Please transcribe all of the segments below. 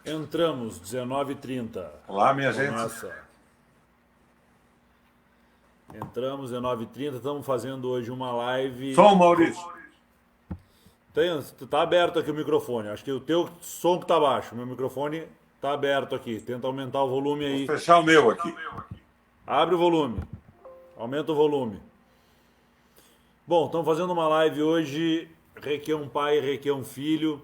Entramos, 19h30. Olá, minha gente. Entramos, 19h30. Estamos fazendo hoje uma live. Som, Maurício. Tá aberto aqui o microfone. Acho que o teu som que tá baixo. Meu microfone tá aberto aqui. Tenta aumentar o volume aí. Vou fechar o meu aqui. Abre o volume. Aumenta o volume. Bom, estamos fazendo uma live hoje. Requião pai, Requião filho.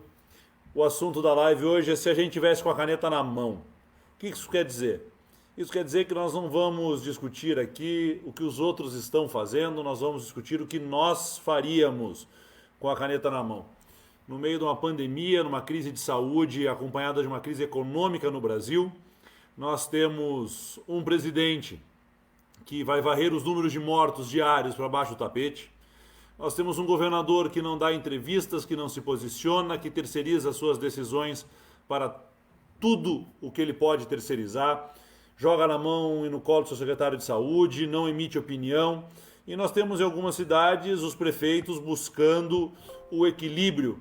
O assunto da live hoje é se a gente tivesse com a caneta na mão. O que isso quer dizer? Isso quer dizer que nós não vamos discutir aqui o que os outros estão fazendo, nós vamos discutir o que nós faríamos com a caneta na mão. No meio de uma pandemia, numa crise de saúde, acompanhada de uma crise econômica no Brasil, nós temos um presidente que vai varrer os números de mortos diários para baixo do tapete. Nós temos um governador que não dá entrevistas, que não se posiciona, que terceiriza suas decisões para tudo o que ele pode terceirizar, joga na mão e no colo do seu secretário de saúde, não emite opinião. E nós temos em algumas cidades os prefeitos buscando o equilíbrio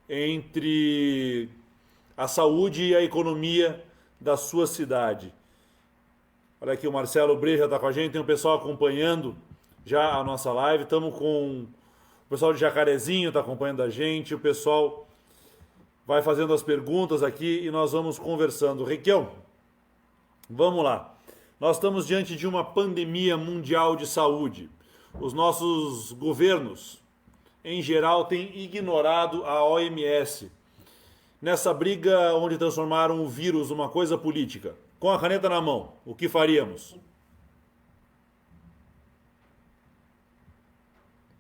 entre a saúde e a economia da sua cidade. Olha aqui, o Marcelo Breja está com a gente, tem um pessoal acompanhando já a nossa live. Estamos com o pessoal de Jacarezinho, está acompanhando a gente, o pessoal vai fazendo as perguntas aqui e nós vamos conversando. Requião, vamos lá. Nós estamos diante de uma pandemia mundial de saúde. Os nossos governos, em geral, têm ignorado a OMS. Nessa briga onde transformaram o vírus numa coisa política, com a caneta na mão, o que faríamos?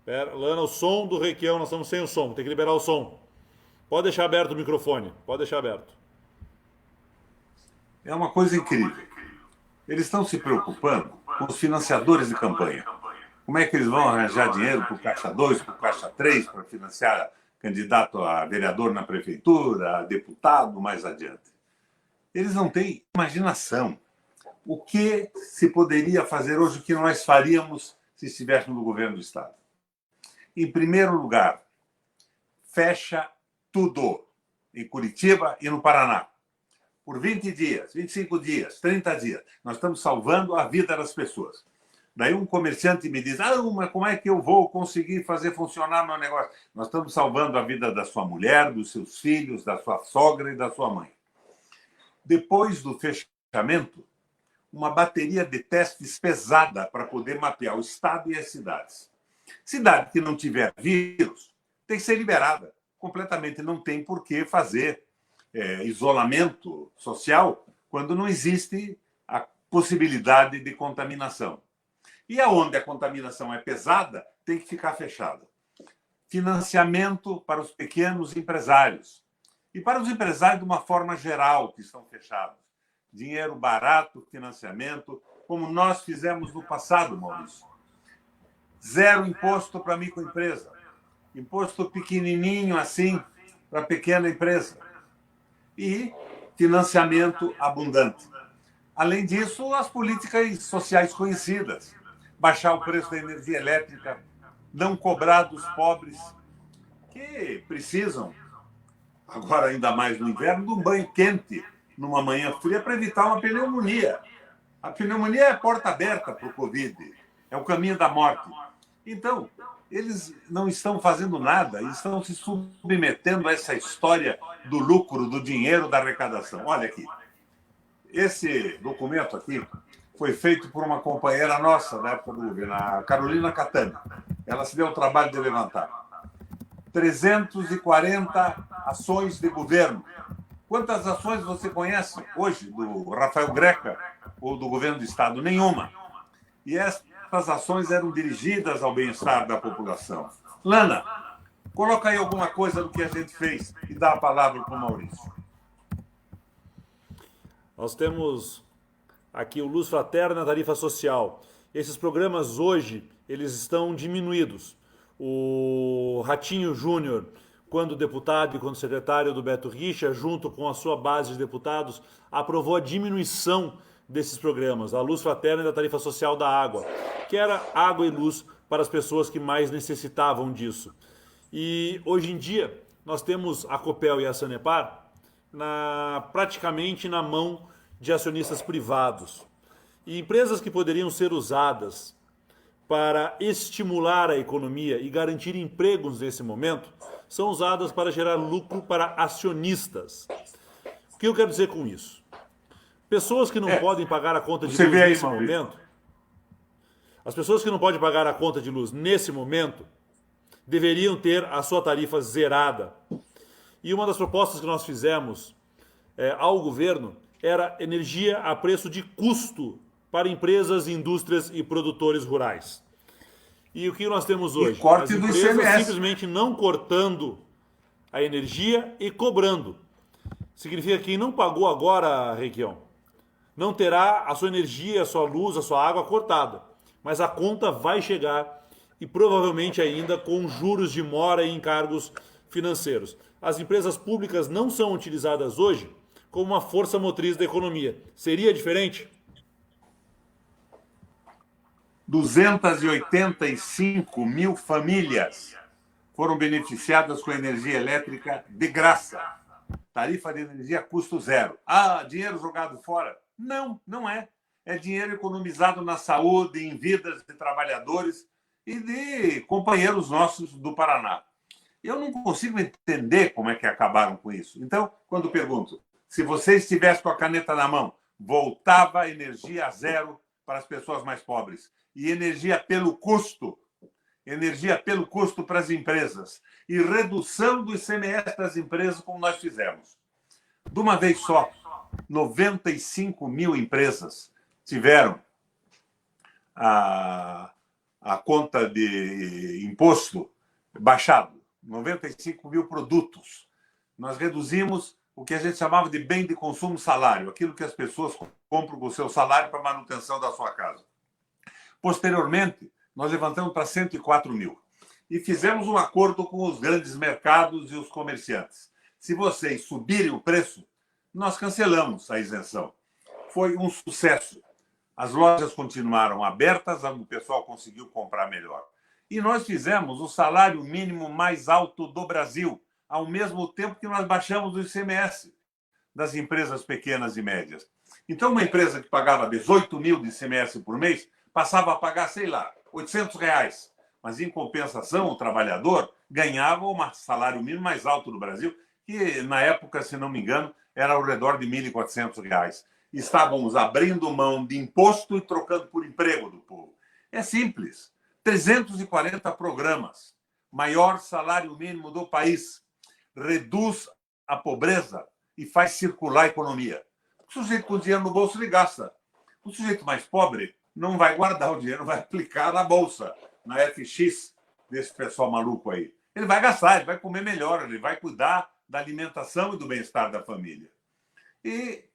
Pera, Lana, o som do Requião, nós estamos sem o som, tem que liberar o som. Pode deixar aberto o microfone, pode deixar aberto. É uma coisa incrível. Eles estão se preocupando com os financiadores de campanha. Como é que eles vão arranjar dinheiro para o Caixa 2, para o Caixa 3, para financiar candidato a vereador na prefeitura, a deputado, mais adiante. Eles não têm imaginação. O que se poderia fazer hoje, o que nós faríamos se estivéssemos no governo do Estado? Em primeiro lugar, fecha tudo em Curitiba e no Paraná. Por 20 dias, 25 dias, 30 dias. Nós estamos salvando a vida das pessoas. Daí um comerciante me diz, mas como é que eu vou conseguir fazer funcionar meu negócio? Nós estamos salvando a vida da sua mulher, dos seus filhos, da sua sogra e da sua mãe. Depois do fechamento, uma bateria de testes pesada para poder mapear o estado e as cidades. Cidade que não tiver vírus tem que ser liberada completamente. Não tem por que fazer isolamento social quando não existe a possibilidade de contaminação. E aonde a contaminação é pesada, tem que ficar fechada. Financiamento para os pequenos empresários. E para os empresários de uma forma geral, que estão fechados. Dinheiro barato, financiamento, como nós fizemos no passado, Maurício. Zero imposto para microempresa. Imposto pequenininho assim para pequena empresa. E financiamento abundante. Além disso, as políticas sociais conhecidas. Baixar o preço da energia elétrica, não cobrar dos pobres, que precisam, agora ainda mais no inverno, de um banho quente numa manhã fria para evitar uma pneumonia. A pneumonia é a porta aberta para o Covid, é o caminho da morte. Então, eles não estão fazendo nada, eles estão se submetendo a essa história do lucro, do dinheiro, da arrecadação. Olha aqui, esse documento aqui foi feito por uma companheira nossa da época do governo, a Carolina Catani. Ela se deu o trabalho de levantar. 340 ações de governo. Quantas ações você conhece hoje do Rafael Greca ou do governo do Estado? Nenhuma. E essas ações eram dirigidas ao bem-estar da população. Lana, coloca aí alguma coisa do que a gente fez e dá a palavra para o Maurício. Nós temos aqui o Luz Fraterna, tarifa social. Esses programas hoje, eles estão diminuídos. O Ratinho Júnior, quando deputado e quando secretário do Beto Richa, junto com a sua base de deputados, aprovou a diminuição desses programas, a Luz Fraterna e da tarifa social da água, que era água e luz para as pessoas que mais necessitavam disso. E hoje em dia, nós temos a Copel e a Sanepar praticamente na mão de acionistas privados. E empresas que poderiam ser usadas para estimular a economia e garantir empregos nesse momento são usadas para gerar lucro para acionistas. O que eu quero dizer com isso? Pessoas que não podem pagar a conta de luz nesse momento, as pessoas que não podem pagar a conta de luz nesse momento, deveriam ter a sua tarifa zerada. E uma das propostas que nós fizemos ao governo era energia a preço de custo para empresas, indústrias e produtores rurais. E o que nós temos hoje? E corte As do empresas ICMS. simplesmente não cortando a energia e cobrando. Significa que quem não pagou agora, Requião, não terá a sua energia, a sua luz, a sua água cortada. Mas a conta vai chegar e provavelmente ainda com juros de mora e encargos financeiros. As empresas públicas não são utilizadas hoje como uma força motriz da economia. Seria diferente? 285 mil famílias foram beneficiadas com energia elétrica de graça. Tarifa de energia custo zero. Ah, dinheiro jogado fora? Não, não é. É dinheiro economizado na saúde, em vidas de trabalhadores e de companheiros nossos do Paraná. Eu não consigo entender como é que acabaram com isso. Então, quando pergunto, se você estivesse com a caneta na mão, voltava a energia a zero para as pessoas mais pobres. E energia pelo custo para as empresas. E redução do ICMS das empresas, como nós fizemos. De uma vez só, 95 mil empresas tiveram a conta de imposto baixado. 95 mil produtos. Nós reduzimos o que a gente chamava de bem de consumo salário, aquilo que as pessoas compram com o seu salário para manutenção da sua casa. Posteriormente, nós levantamos para 104 mil e fizemos um acordo com os grandes mercados e os comerciantes. Se vocês subirem o preço, nós cancelamos a isenção. Foi um sucesso. As lojas continuaram abertas, o pessoal conseguiu comprar melhor. E nós fizemos o salário mínimo mais alto do Brasil, ao mesmo tempo que nós baixamos o ICMS das empresas pequenas e médias. Então, uma empresa que pagava 18 mil de ICMS por mês passava a pagar, sei lá, R$800. Mas, em compensação, o trabalhador ganhava o salário mínimo mais alto do Brasil, que, na época, se não me engano, era ao redor de R$1.400. Estávamos abrindo mão de imposto e trocando por emprego do povo. É simples. 340 programas. Maior salário mínimo do país. Reduz a pobreza e faz circular a economia. O sujeito com dinheiro no bolso, ele gasta. O sujeito mais pobre não vai guardar o dinheiro, vai aplicar na bolsa, na FX desse pessoal maluco aí. Ele vai gastar, ele vai comer melhor, ele vai cuidar da alimentação e do bem-estar da família. E,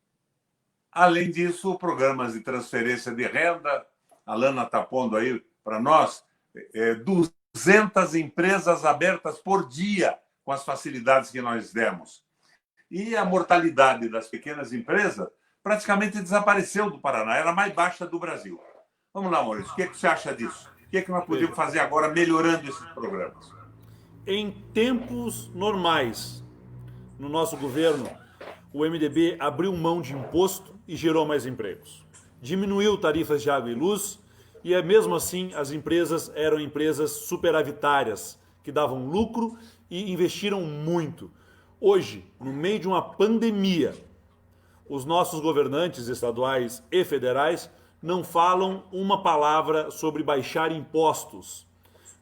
além disso, programas de transferência de renda. A Lana está pondo aí para nós 200 empresas abertas por dia com as facilidades que nós demos. E a mortalidade das pequenas empresas praticamente desapareceu do Paraná, era a mais baixa do Brasil. Vamos lá, Maurício, o que você acha disso? O que nós podemos fazer agora melhorando esses programas? Em tempos normais, no nosso governo, o MDB abriu mão de imposto e gerou mais empregos. Diminuiu tarifas de água e luz e, mesmo assim, as empresas eram empresas superavitárias, que davam lucro e investiram muito. Hoje, no meio de uma pandemia, os nossos governantes estaduais e federais não falam uma palavra sobre baixar impostos.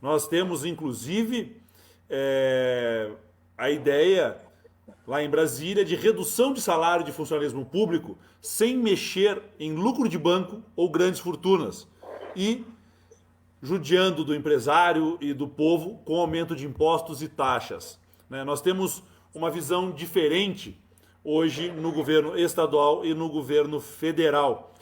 Nós temos, inclusive, a ideia, lá em Brasília, de redução de salário de funcionalismo público sem mexer em lucro de banco ou grandes fortunas. E judiando do empresário e do povo com aumento de impostos e taxas. Nós temos uma visão diferente hoje no governo estadual e no governo federal.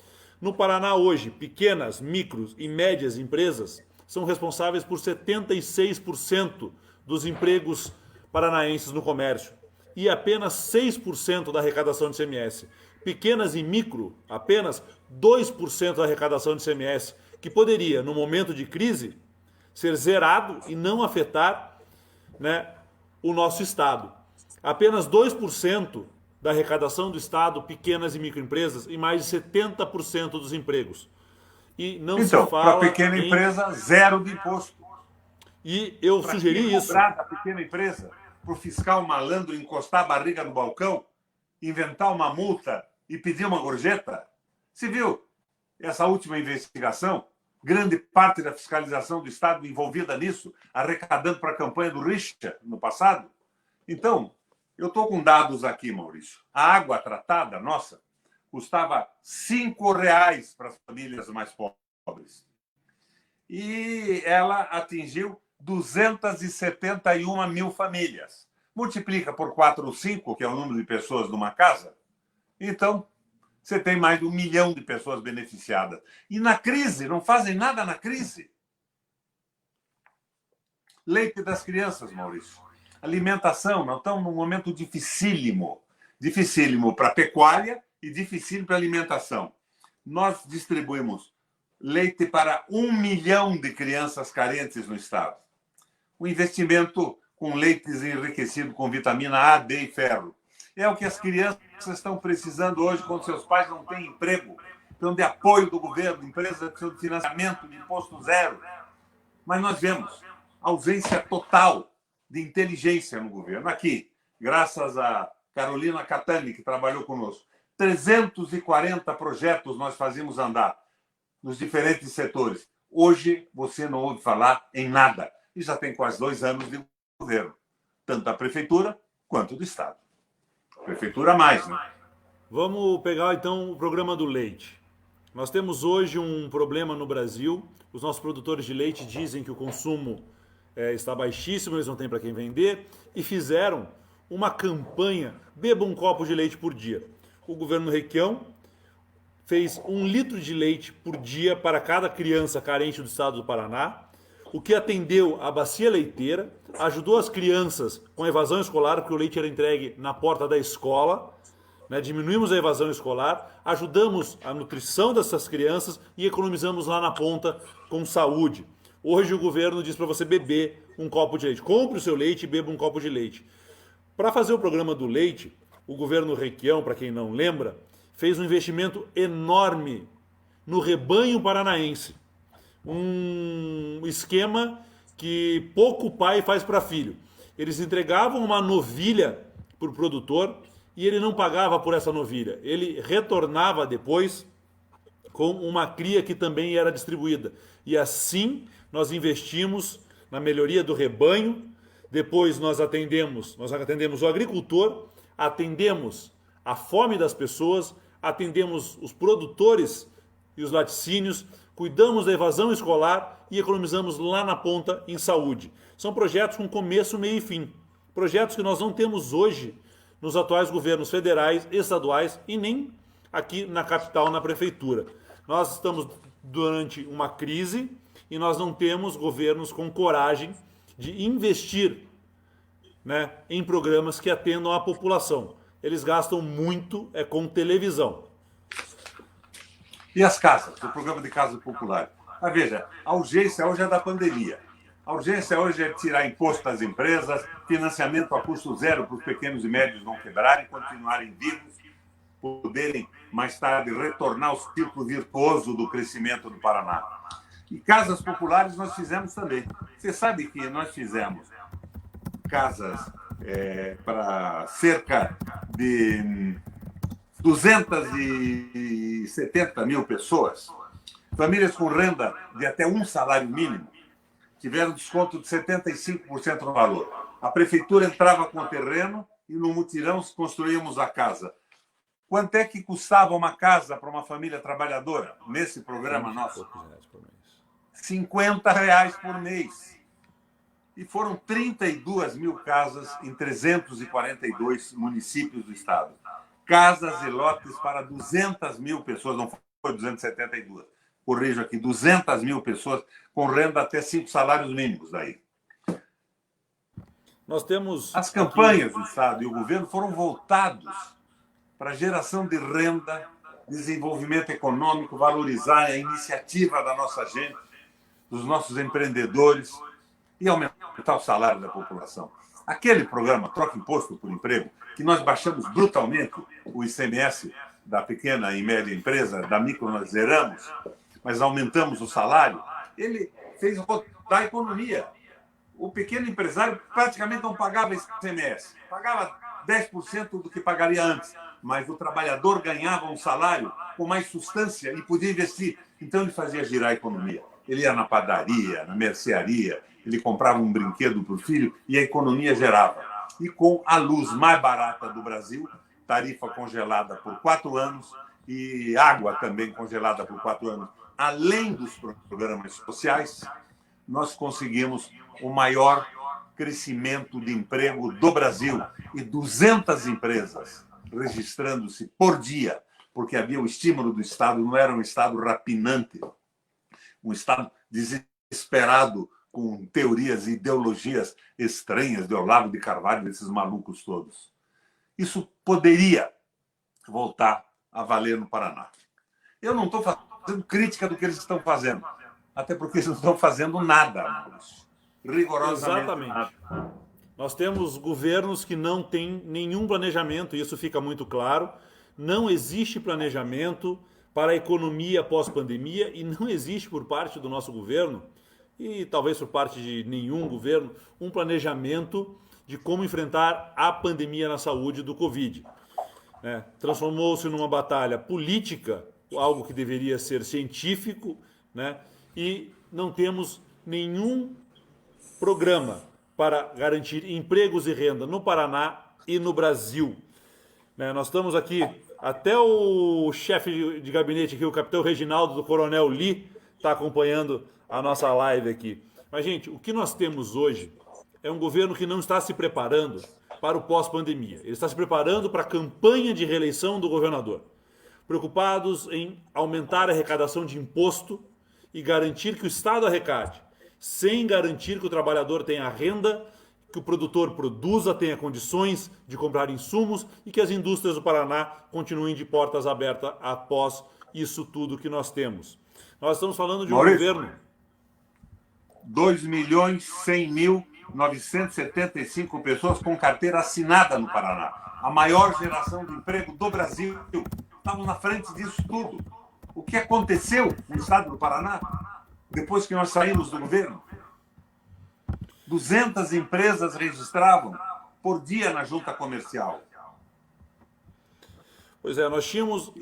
No Paraná hoje, pequenas, micros e médias empresas são responsáveis por 76% dos empregos paranaenses no comércio e apenas 6% da arrecadação de ICMS. Pequenas e micro, apenas 2% da arrecadação de ICMS, que poderia, no momento de crise, ser zerado e não afetar o nosso Estado. Apenas 2% da arrecadação do Estado, pequenas e microempresas, e mais de 70% dos empregos. E não Então, se para a fala pequena empresa, zero de imposto. E eu Para sugeri isso. cobrar da pequena empresa, para o fiscal malandro encostar a barriga no balcão, inventar uma multa e pedir uma gorjeta? Se viu essa última investigação? Grande parte da fiscalização do Estado envolvida nisso, arrecadando para a campanha do Richter no passado. Então, eu estou com dados aqui, Maurício. A água tratada, nossa, custava R$ 5 para as famílias mais pobres. E ela atingiu 271 mil famílias. Multiplica por 4 ou 5, que é o número de pessoas numa casa. Então, você tem mais de 1 milhão de pessoas beneficiadas. E na crise, não fazem nada na crise. Leite das crianças, Maurício. Alimentação, nós estamos num momento dificílimo. Dificílimo para a pecuária e dificílimo para a alimentação. Nós distribuímos leite para 1 milhão de crianças carentes no Estado. O investimento com leites enriquecidos com vitamina A, D e ferro. É o que as crianças estão precisando hoje quando seus pais não têm emprego. Precisam de apoio do governo, empresas precisam de financiamento, de imposto zero. Mas nós vemos ausência total de inteligência no governo. Aqui, graças a Carolina Catani, que trabalhou conosco, 340 projetos nós fazíamos andar nos diferentes setores. Hoje, você não ouve falar em nada. E já tem quase 2 anos de governo, tanto da Prefeitura quanto do Estado. Prefeitura mais, né? Vamos pegar, então, o programa do leite. Nós temos hoje um problema no Brasil. Os nossos produtores de leite dizem que o consumo está baixíssimo, eles não têm para quem vender, e fizeram uma campanha, beba um copo de leite por dia. O governo Requião fez 1 litro de leite por dia para cada criança carente do estado do Paraná, o que atendeu a bacia leiteira, ajudou as crianças com a evasão escolar, porque o leite era entregue na porta da escola, né? Diminuímos a evasão escolar, ajudamos a nutrição dessas crianças e economizamos lá na ponta com saúde. Hoje o governo diz para você beber um copo de leite. Compre o seu leite e beba um copo de leite. Para fazer o programa do leite, o governo Requião, para quem não lembra, fez um investimento enorme no rebanho paranaense. Um esquema que pouco pai faz para filho. Eles entregavam uma novilha para o produtor e ele não pagava por essa novilha. Ele retornava depois com uma cria que também era distribuída. E assim nós investimos na melhoria do rebanho. Depois nós atendemos o agricultor, atendemos a fome das pessoas, atendemos os produtores e os laticínios, cuidamos da evasão escolar e economizamos lá na ponta em saúde. São projetos com começo, meio e fim. Projetos que nós não temos hoje nos atuais governos federais, estaduais e nem aqui na capital, na prefeitura. Nós estamos durante uma crise e nós não temos governos com coragem de investir, né, em programas que atendam a população. Eles gastam muito com televisão. E as casas, o programa de casa popular? Mas veja, a urgência hoje é da pandemia. A urgência hoje é tirar imposto das empresas, financiamento a custo zero para os pequenos e médios não quebrarem, continuarem vivos, poderem mais tarde retornar ao círculo virtuoso do crescimento do Paraná. E casas populares nós fizemos também. Você sabe que nós fizemos casas para cerca de 270 mil pessoas, famílias com renda de até 1 salário mínimo, tiveram desconto de 75% no valor. A prefeitura entrava com o terreno e no mutirão construímos a casa. Quanto é que custava uma casa para uma família trabalhadora nesse programa nosso? R$50 por mês. E foram 32 mil casas em 342 municípios do estado. Casas e lotes para 200 mil pessoas, não foi 272. Corrijo aqui, 200 mil pessoas com renda até 5 salários mínimos daí. Nós temos as campanhas do Estado e o governo foram voltados para a geração de renda, desenvolvimento econômico, valorizar a iniciativa da nossa gente, dos nossos empreendedores e aumentar o salário da população. Aquele programa Troca Imposto por Emprego, que nós baixamos brutalmente o ICMS da pequena e média empresa, da micro nós zeramos, mas aumentamos o salário, ele fez rodar a economia. O pequeno empresário praticamente não pagava ICMS, pagava 10% do que pagaria antes, mas o trabalhador ganhava um salário com mais substância e podia investir. Então ele fazia girar a economia. Ele ia na padaria, na mercearia, ele comprava um brinquedo para o filho e a economia gerava. E com a luz mais barata do Brasil, tarifa congelada por 4 anos e água também congelada por 4 anos, além dos programas sociais, nós conseguimos o maior crescimento de emprego do Brasil e 200 empresas registrando-se por dia, porque havia o estímulo do Estado, não era um Estado rapinante, um Estado desesperado com teorias e ideologias estranhas de Olavo de Carvalho, desses malucos todos. Isso poderia voltar a valer no Paraná. Eu não estou fazendo crítica do que eles estão fazendo, até porque eles não estão fazendo nada, Maurício. Rigorosamente Exatamente. nada. Nós temos governos que não têm nenhum planejamento, e isso fica muito claro. Não existe planejamento para a economia pós-pandemia e não existe por parte do nosso governo, e talvez por parte de nenhum governo, um planejamento de como enfrentar a pandemia na saúde do Covid. Transformou-se numa batalha política, algo que deveria ser científico, e não temos nenhum programa para garantir empregos e renda no Paraná e no Brasil. Nós estamos aqui, até o chefe de gabinete aqui, o capitão Reginaldo do Coronel Lee, está acompanhando a nossa live aqui. Mas, gente, o que nós temos hoje é um governo que não está se preparando para o pós-pandemia. Ele está se preparando para a campanha de reeleição do governador. Preocupados em aumentar a arrecadação de imposto e garantir que o Estado arrecade, sem garantir que o trabalhador tenha renda, que o produtor produza, tenha condições de comprar insumos e que as indústrias do Paraná continuem de portas abertas após isso tudo que nós temos. Nós estamos falando de um governo... 2.100.975 pessoas com carteira assinada no Paraná. A maior geração de emprego do Brasil. Estamos na frente disso tudo. O que aconteceu no estado do Paraná depois que nós saímos do governo? 200 empresas registravam por dia na junta comercial. Pois é, nós tínhamos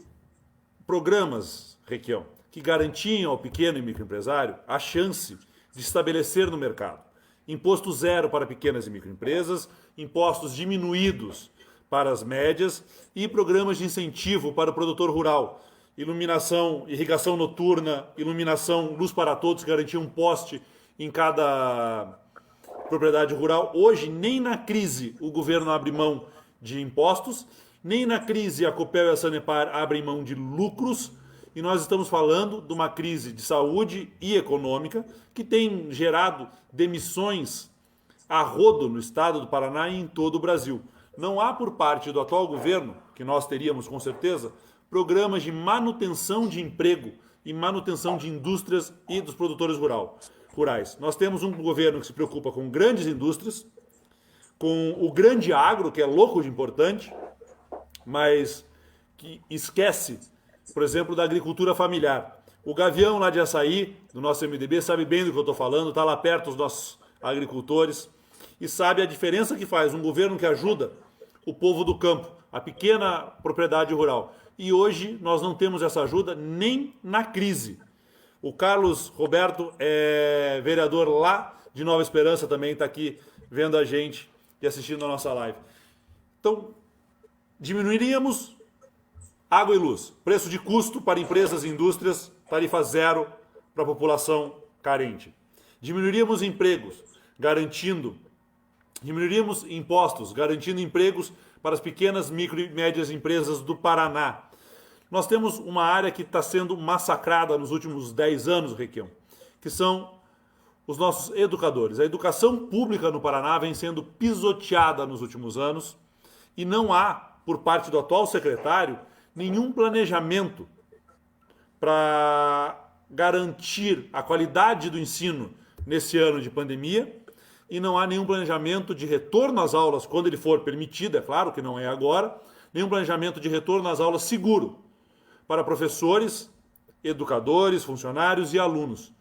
programas, Requião, que garantiam ao pequeno e microempresário a chance de estabelecer no mercado. Imposto zero para pequenas e microempresas, impostos diminuídos para as médias e programas de incentivo para o produtor rural. Iluminação, irrigação noturna, iluminação, luz para todos, garantia um poste em cada propriedade rural. Hoje, nem na crise o governo abre mão de impostos, nem na crise a Copel e a Sanepar abrem mão de lucros, e nós estamos falando de uma crise de saúde e econômica que tem gerado demissões a rodo no estado do Paraná e em todo o Brasil. Não há por parte do atual governo, que nós teríamos com certeza, programas de manutenção de emprego e manutenção de indústrias e dos produtores rurais. Nós temos um governo que se preocupa com grandes indústrias, com o grande agro, que é louco de importante, mas que esquece, por exemplo, da agricultura familiar. O Gavião lá de Açaí, do nosso MDB, sabe bem do que eu estou falando, está lá perto dos nossos agricultores e sabe a diferença que faz um governo que ajuda o povo do campo, a pequena propriedade rural. E hoje nós não temos essa ajuda nem na crise. O Carlos Roberto é vereador lá de Nova Esperança, também está aqui vendo a gente e assistindo a nossa live. Então, diminuiríamos água e luz, preço de custo para empresas e indústrias, tarifa zero para a população carente. Diminuiríamos empregos, diminuiríamos impostos, garantindo empregos para as pequenas, micro e médias empresas do Paraná. Nós temos uma área que está sendo massacrada nos últimos 10 anos, Requião, que são os nossos educadores. A educação pública no Paraná vem sendo pisoteada nos últimos anos e não há, por parte do atual secretário, nenhum planejamento para garantir a qualidade do ensino nesse ano de pandemia, e não há nenhum planejamento de retorno às aulas quando ele for permitido, é claro que não é agora, nenhum planejamento de retorno às aulas seguro para professores, educadores, funcionários e alunos.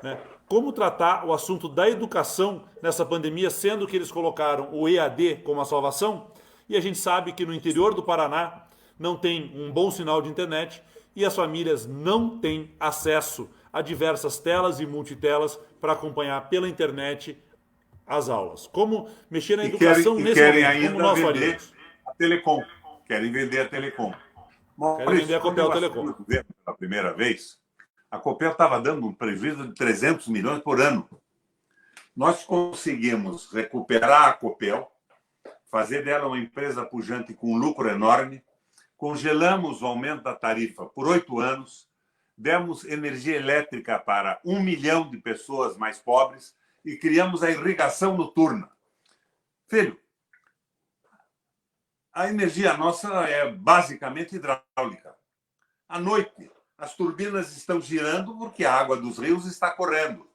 Né? Como tratar o assunto da educação nessa pandemia, sendo que eles colocaram o EAD como a salvação, e a gente sabe que no interior do Paraná não tem um bom sinal de internet e as famílias não têm acesso a diversas telas e multitelas para acompanhar pela internet as aulas. Como mexer na educação nesse querem momento, como ainda nós vender faríamos? a Telecom. Querem vender a Telecom. Querem vender a Quando eu Copel assumi Telecom. o governo pela primeira vez, a Copel estava dando um prejuízo de 300 milhões por ano. Nós conseguimos recuperar a Copel, fazer dela uma empresa pujante com lucro enorme, congelamos o aumento da tarifa por 8 anos, demos energia elétrica para 1 milhão de pessoas mais pobres e criamos a irrigação noturna. Filho, a energia nossa é basicamente hidráulica. À noite, as turbinas estão girando porque a água dos rios está correndo.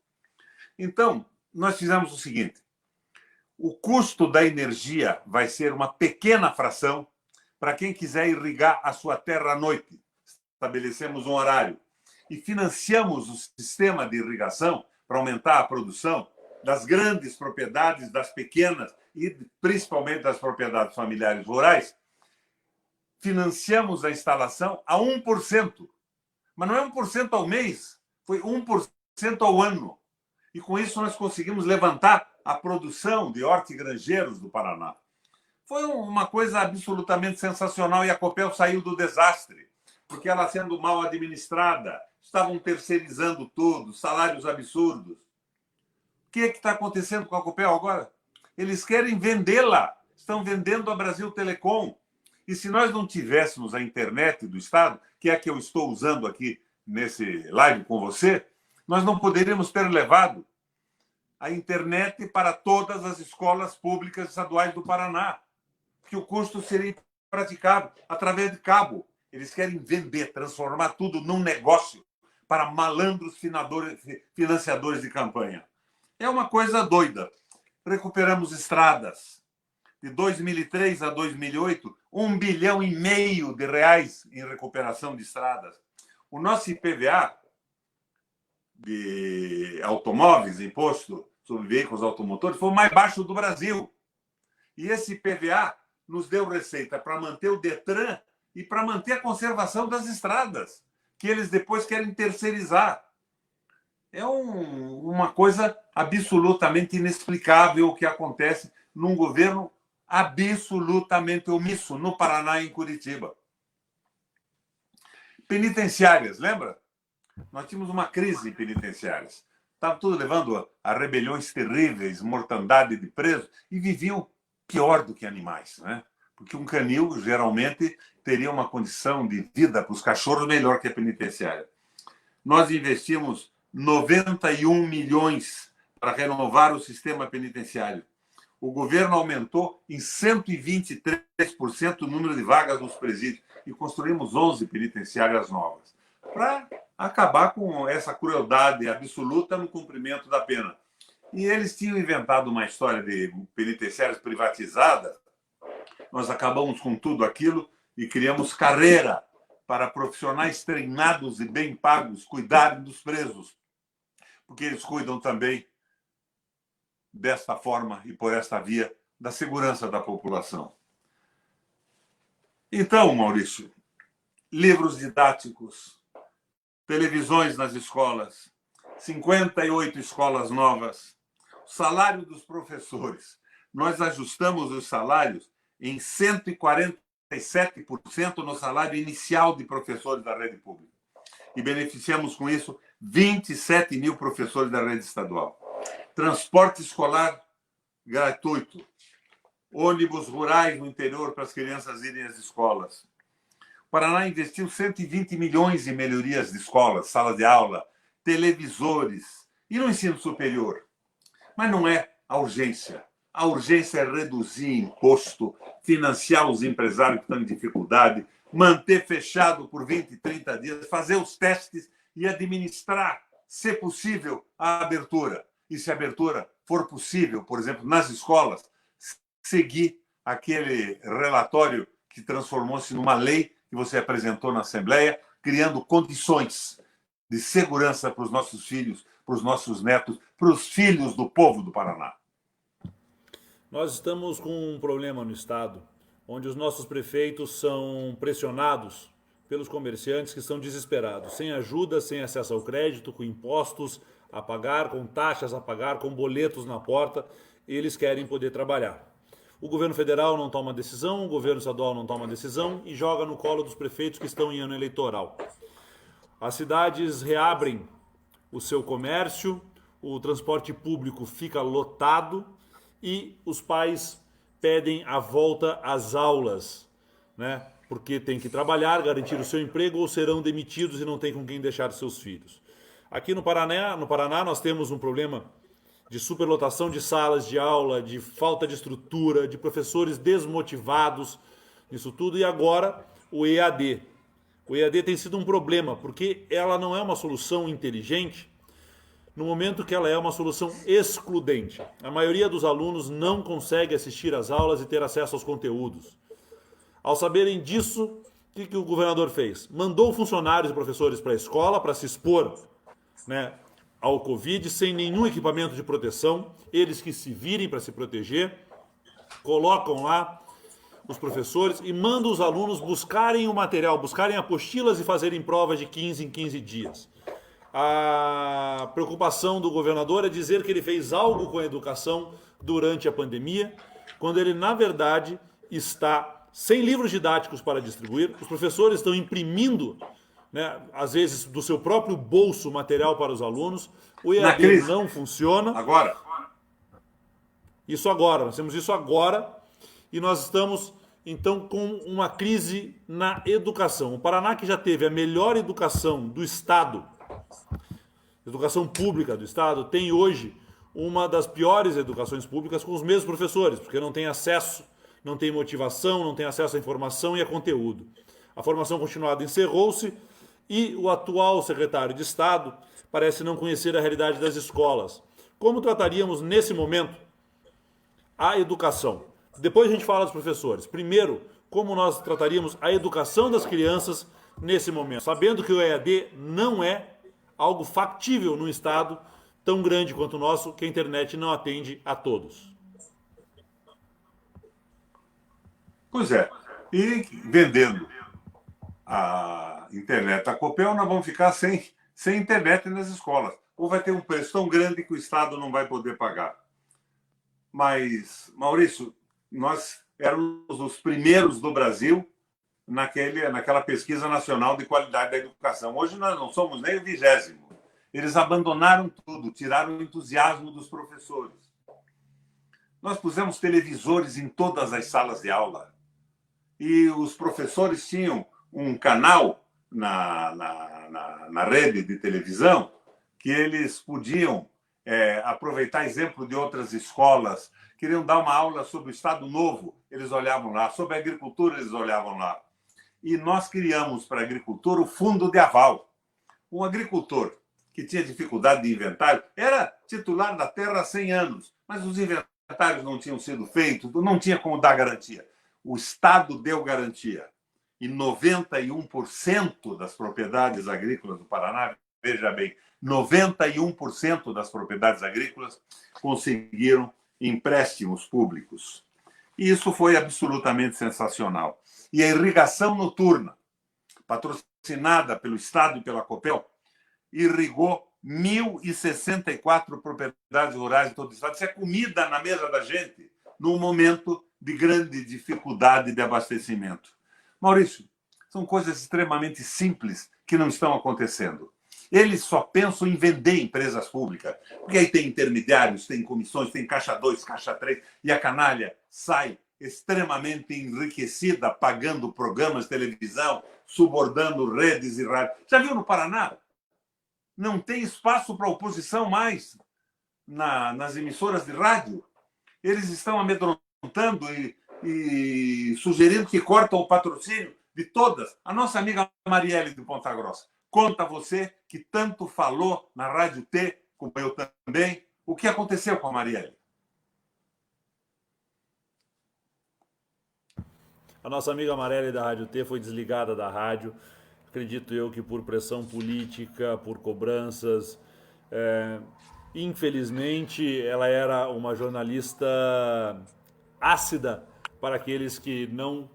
Então, nós fizemos o seguinte: o custo da energia vai ser uma pequena fração para quem quiser irrigar a sua terra à noite. Estabelecemos um horário e financiamos o sistema de irrigação para aumentar a produção das grandes propriedades, das pequenas e principalmente das propriedades familiares rurais. Financiamos a instalação a 1%. Mas não é 1% ao mês, foi 1% ao ano. E com isso nós conseguimos levantar a produção de hortigranjeiros do Paraná. Foi uma coisa absolutamente sensacional e a Copel saiu do desastre, porque ela sendo mal administrada, estavam terceirizando tudo, salários absurdos. O que é que está acontecendo com a Copel agora? Eles querem vendê-la, estão vendendo a Brasil Telecom. E se nós não tivéssemos a internet do Estado, que é a que eu estou usando aqui nesse live com você, nós não poderíamos ter levado a internet para todas as escolas públicas estaduais do Paraná, que o custo seria praticado através de cabo. Eles querem vender, transformar tudo num negócio para malandros financiadores de campanha. É uma coisa doida. Recuperamos estradas. De 2003 a 2008, 1,5 bilhão de reais em recuperação de estradas. O nosso IPVA de automóveis, imposto sobre veículos automotores, foi o mais baixo do Brasil. E esse IPVA nos deu receita para manter o Detran e para manter a conservação das estradas, que eles depois querem terceirizar. É uma coisa absolutamente inexplicável o que acontece num governo absolutamente omisso no Paraná e em Curitiba. Penitenciárias, lembra? Nós tínhamos uma crise em penitenciárias. Estava tudo levando a rebeliões terríveis, mortandade de presos, e viviam pior do que animais, né? Porque um canil, geralmente, teria uma condição de vida para os cachorros melhor que a penitenciária. Nós investimos 91 milhões para renovar o sistema penitenciário. O governo aumentou em 123% o número de vagas nos presídios e construímos 11 penitenciárias novas para acabar com essa crueldade absoluta no cumprimento da pena. E eles tinham inventado uma história de penitenciárias privatizadas. Nós acabamos com tudo aquilo e criamos carreira para profissionais treinados e bem pagos cuidarem dos presos, porque eles cuidam também desta forma e por esta via da segurança da população. Então, Maurício, livros didáticos, televisões nas escolas, 58 escolas novas, salário dos professores. Nós ajustamos os salários em 147% no salário inicial de professores da rede pública. E beneficiamos com isso 27 mil professores da rede estadual. Transporte escolar gratuito, ônibus rurais no interior para as crianças irem às escolas. O Paraná investiu 120 milhões em melhorias de escolas, salas de aula, televisores e no ensino superior. Mas não é a urgência. A urgência é reduzir imposto, financiar os empresários que estão em dificuldade, manter fechado por 20, 30 dias, fazer os testes e administrar, se possível, a abertura. e se a abertura for possível, por exemplo, nas escolas, seguir aquele relatório que transformou-se numa lei que você apresentou na Assembleia, criando condições de segurança para os nossos filhos, para os nossos netos, para os filhos do povo do Paraná. Nós estamos com um problema no Estado, onde os nossos prefeitos são pressionados pelos comerciantes que estão desesperados, sem ajuda, sem acesso ao crédito, com impostos a pagar, com taxas a pagar, com boletos na porta, eles querem poder trabalhar. O governo federal não toma decisão, o governo estadual não toma decisão e joga no colo dos prefeitos que estão em ano eleitoral. As cidades reabrem o seu comércio, o transporte público fica lotado e os pais pedem a volta às aulas, né? Porque tem que trabalhar, garantir o seu emprego ou serão demitidos e não tem com quem deixar seus filhos. Aqui no Paraná nós temos um problema de superlotação de salas de aula, de falta de estrutura, de professores desmotivados, isso tudo. E agora o EAD. O EAD tem sido um problema, porque ela não é uma solução inteligente no momento que ela é uma solução excludente. A maioria dos alunos não consegue assistir às aulas e ter acesso aos conteúdos. Ao saberem disso, o que o governador fez? Mandou funcionários e professores para a escola para se expor, né, ao Covid, sem nenhum equipamento de proteção, eles que se virem para se proteger, colocam lá os professores e mandam os alunos buscarem o material, buscarem apostilas e fazerem provas de 15 em 15 dias. A preocupação do governador é dizer que ele fez algo com a educação durante a pandemia, quando ele, na verdade, está sem livros didáticos para distribuir, os professores estão imprimindo, né, às vezes do seu próprio bolso, material para os alunos. O EAD não funciona. Agora? Isso agora, nós temos isso agora e nós estamos, então, com uma crise na educação. O Paraná, que já teve a melhor educação do Estado, educação pública do Estado, tem hoje uma das piores educações públicas com os mesmos professores, porque não tem acesso, não tem motivação, não tem acesso à informação e a conteúdo. A formação continuada encerrou-se e o atual secretário de Estado parece não conhecer a realidade das escolas. Como trataríamos nesse momento a educação? Depois a gente fala dos professores. Primeiro, como nós trataríamos a educação das crianças nesse momento, sabendo que o EAD não é algo factível num estado tão grande quanto o nosso, que a internet não atende a todos. Pois é. E vendendo a internet da Copel, nós vamos ficar sem internet nas escolas. Ou vai ter um preço tão grande que o Estado não vai poder pagar. Mas, Maurício, nós éramos os primeiros do Brasil naquela pesquisa nacional de qualidade da educação. Hoje nós não somos nem o 20º. Eles abandonaram tudo, tiraram o entusiasmo dos professores. Nós pusemos televisores em todas as salas de aula. E os professores tinham um canal na rede de televisão que eles podiam aproveitar exemplo de outras escolas, queriam dar uma aula sobre o Estado Novo, eles olhavam lá, sobre a agricultura, eles olhavam lá. E nós criamos para a agricultura o Fundo de Aval. Um agricultor que tinha dificuldade de inventário era titular da terra há 100 anos, mas os inventários não tinham sido feitos, não tinha como dar garantia. O Estado deu garantia. E 91% das propriedades agrícolas do Paraná, veja bem, 91% das propriedades agrícolas conseguiram empréstimos públicos. E isso foi absolutamente sensacional. E a irrigação noturna, patrocinada pelo Estado e pela Copel, irrigou 1.064 propriedades rurais em todo o Estado. Isso é comida na mesa da gente num momento de grande dificuldade de abastecimento. Maurício, são coisas extremamente simples que não estão acontecendo. Eles só pensam em vender empresas públicas, porque aí tem intermediários, tem comissões, tem caixa 2, caixa 3, e a canalha sai extremamente enriquecida, pagando programas de televisão, subornando redes e rádios. Já viu no Paraná? Não tem espaço para oposição mais nas emissoras de rádio. Eles estão amedrontando e sugerindo que cortam o patrocínio de todas. A nossa amiga Marielle de Ponta Grossa conta você que tanto falou na Rádio T, como eu também, O que aconteceu com a Marielle? A nossa amiga Marielle da Rádio T foi desligada da rádio. Acredito eu que por pressão política, por cobranças. Infelizmente, ela era uma jornalista ácida para aqueles que não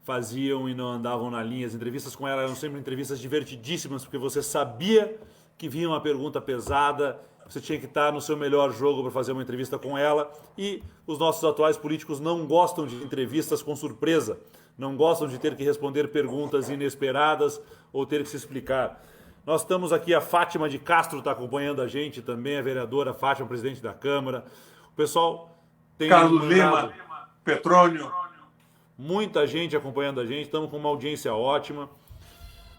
faziam e não andavam na linha. As entrevistas com ela eram sempre entrevistas divertidíssimas, porque você sabia que vinha uma pergunta pesada, você tinha que estar no seu melhor jogo para fazer uma entrevista com ela. E os nossos atuais políticos não gostam de entrevistas com surpresa, não gostam de ter que responder perguntas inesperadas ou ter que se explicar. Nós estamos aqui, a Fátima de Castro está acompanhando a gente também, a vereadora Fátima, presidente da Câmara. O pessoal tem Carlos Lima, Petrônio. Muita gente acompanhando a gente, estamos com uma audiência ótima.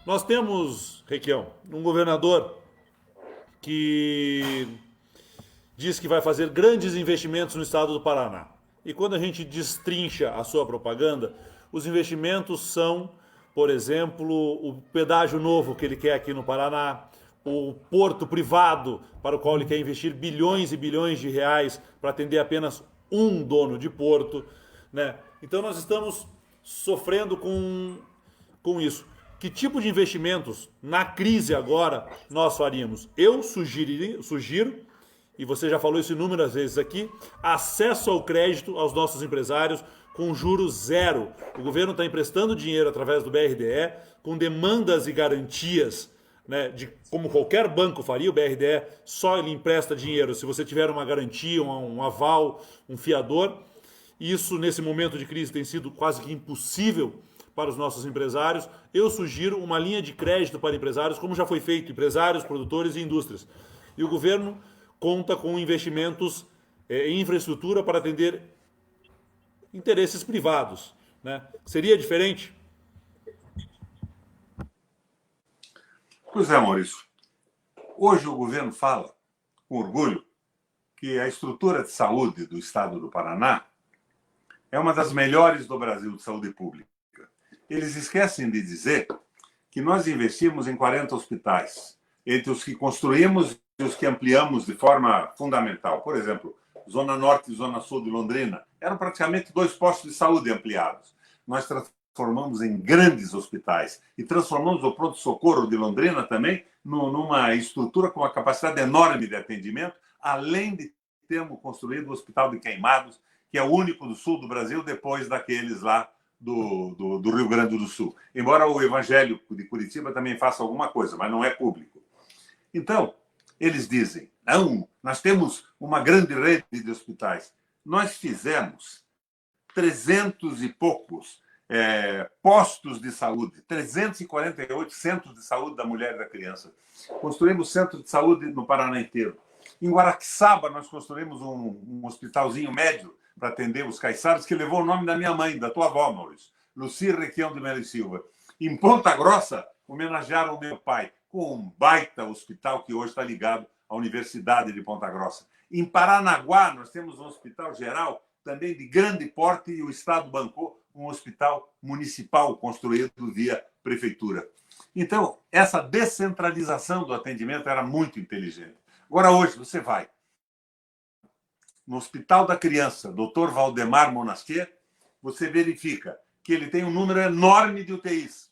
Nós temos, Requião, um governador que diz que vai fazer grandes investimentos no estado do Paraná. E quando a gente destrincha a sua propaganda, os investimentos são, por exemplo, o pedágio novo que ele quer aqui no Paraná, o porto privado para o qual ele quer investir bilhões e bilhões de reais para atender apenas um dono de porto, né? Então nós estamos sofrendo com isso. Que tipo de investimentos na crise agora nós faríamos? Eu sugiro, e você já falou isso inúmeras vezes aqui, acesso ao crédito aos nossos empresários com juros zero. O governo está emprestando dinheiro através do BRDE, com demandas e garantias, né, de como qualquer banco faria. O BRDE só ele empresta dinheiro se você tiver uma garantia, um aval, um fiador. Isso, nesse momento de crise, tem sido quase que impossível para os nossos empresários. Eu sugiro uma linha de crédito para empresários, como já foi feito, empresários, produtores e indústrias. E o governo conta com investimentos em infraestrutura para atender interesses privados, né? Seria diferente? Pois é, Maurício. Hoje o governo fala, com orgulho, que a estrutura de saúde do estado do Paraná é uma das melhores do Brasil de saúde pública. Eles esquecem de dizer que nós investimos em 40 hospitais, entre os que construímos e os que ampliamos de forma fundamental. Por exemplo, Zona Norte e Zona Sul de Londrina eram praticamente 2 postos de saúde ampliados. Nós transformamos em grandes hospitais e transformamos o pronto-socorro de Londrina também numa estrutura com uma capacidade enorme de atendimento, além de termos construído o Hospital de Queimados, que é o único do sul do Brasil, depois daqueles lá do Rio Grande do Sul. Embora o Evangélico de Curitiba também faça alguma coisa, mas não é público. Então, eles dizem, não, nós temos uma grande rede de hospitais. Nós fizemos 300 e poucos postos de saúde, 348 centros de saúde da mulher e da criança. Construímos centro de saúde no Paraná inteiro. Em Guaraqueçaba, nós construímos um hospitalzinho médio para atender os caiçaras, que levou o nome da minha mãe, da tua avó, Maurício, Luci Requião de Melo e Silva. Em Ponta Grossa, homenagearam o meu pai com um baita hospital que hoje está ligado à Universidade de Ponta Grossa. Em Paranaguá, nós temos um hospital geral, também de grande porte, e o Estado bancou um hospital municipal construído via prefeitura. Então, essa descentralização do atendimento era muito inteligente. Agora, hoje, você vai no Hospital da Criança, Dr. Valdemar Monastier, você verifica que ele tem um número enorme de UTIs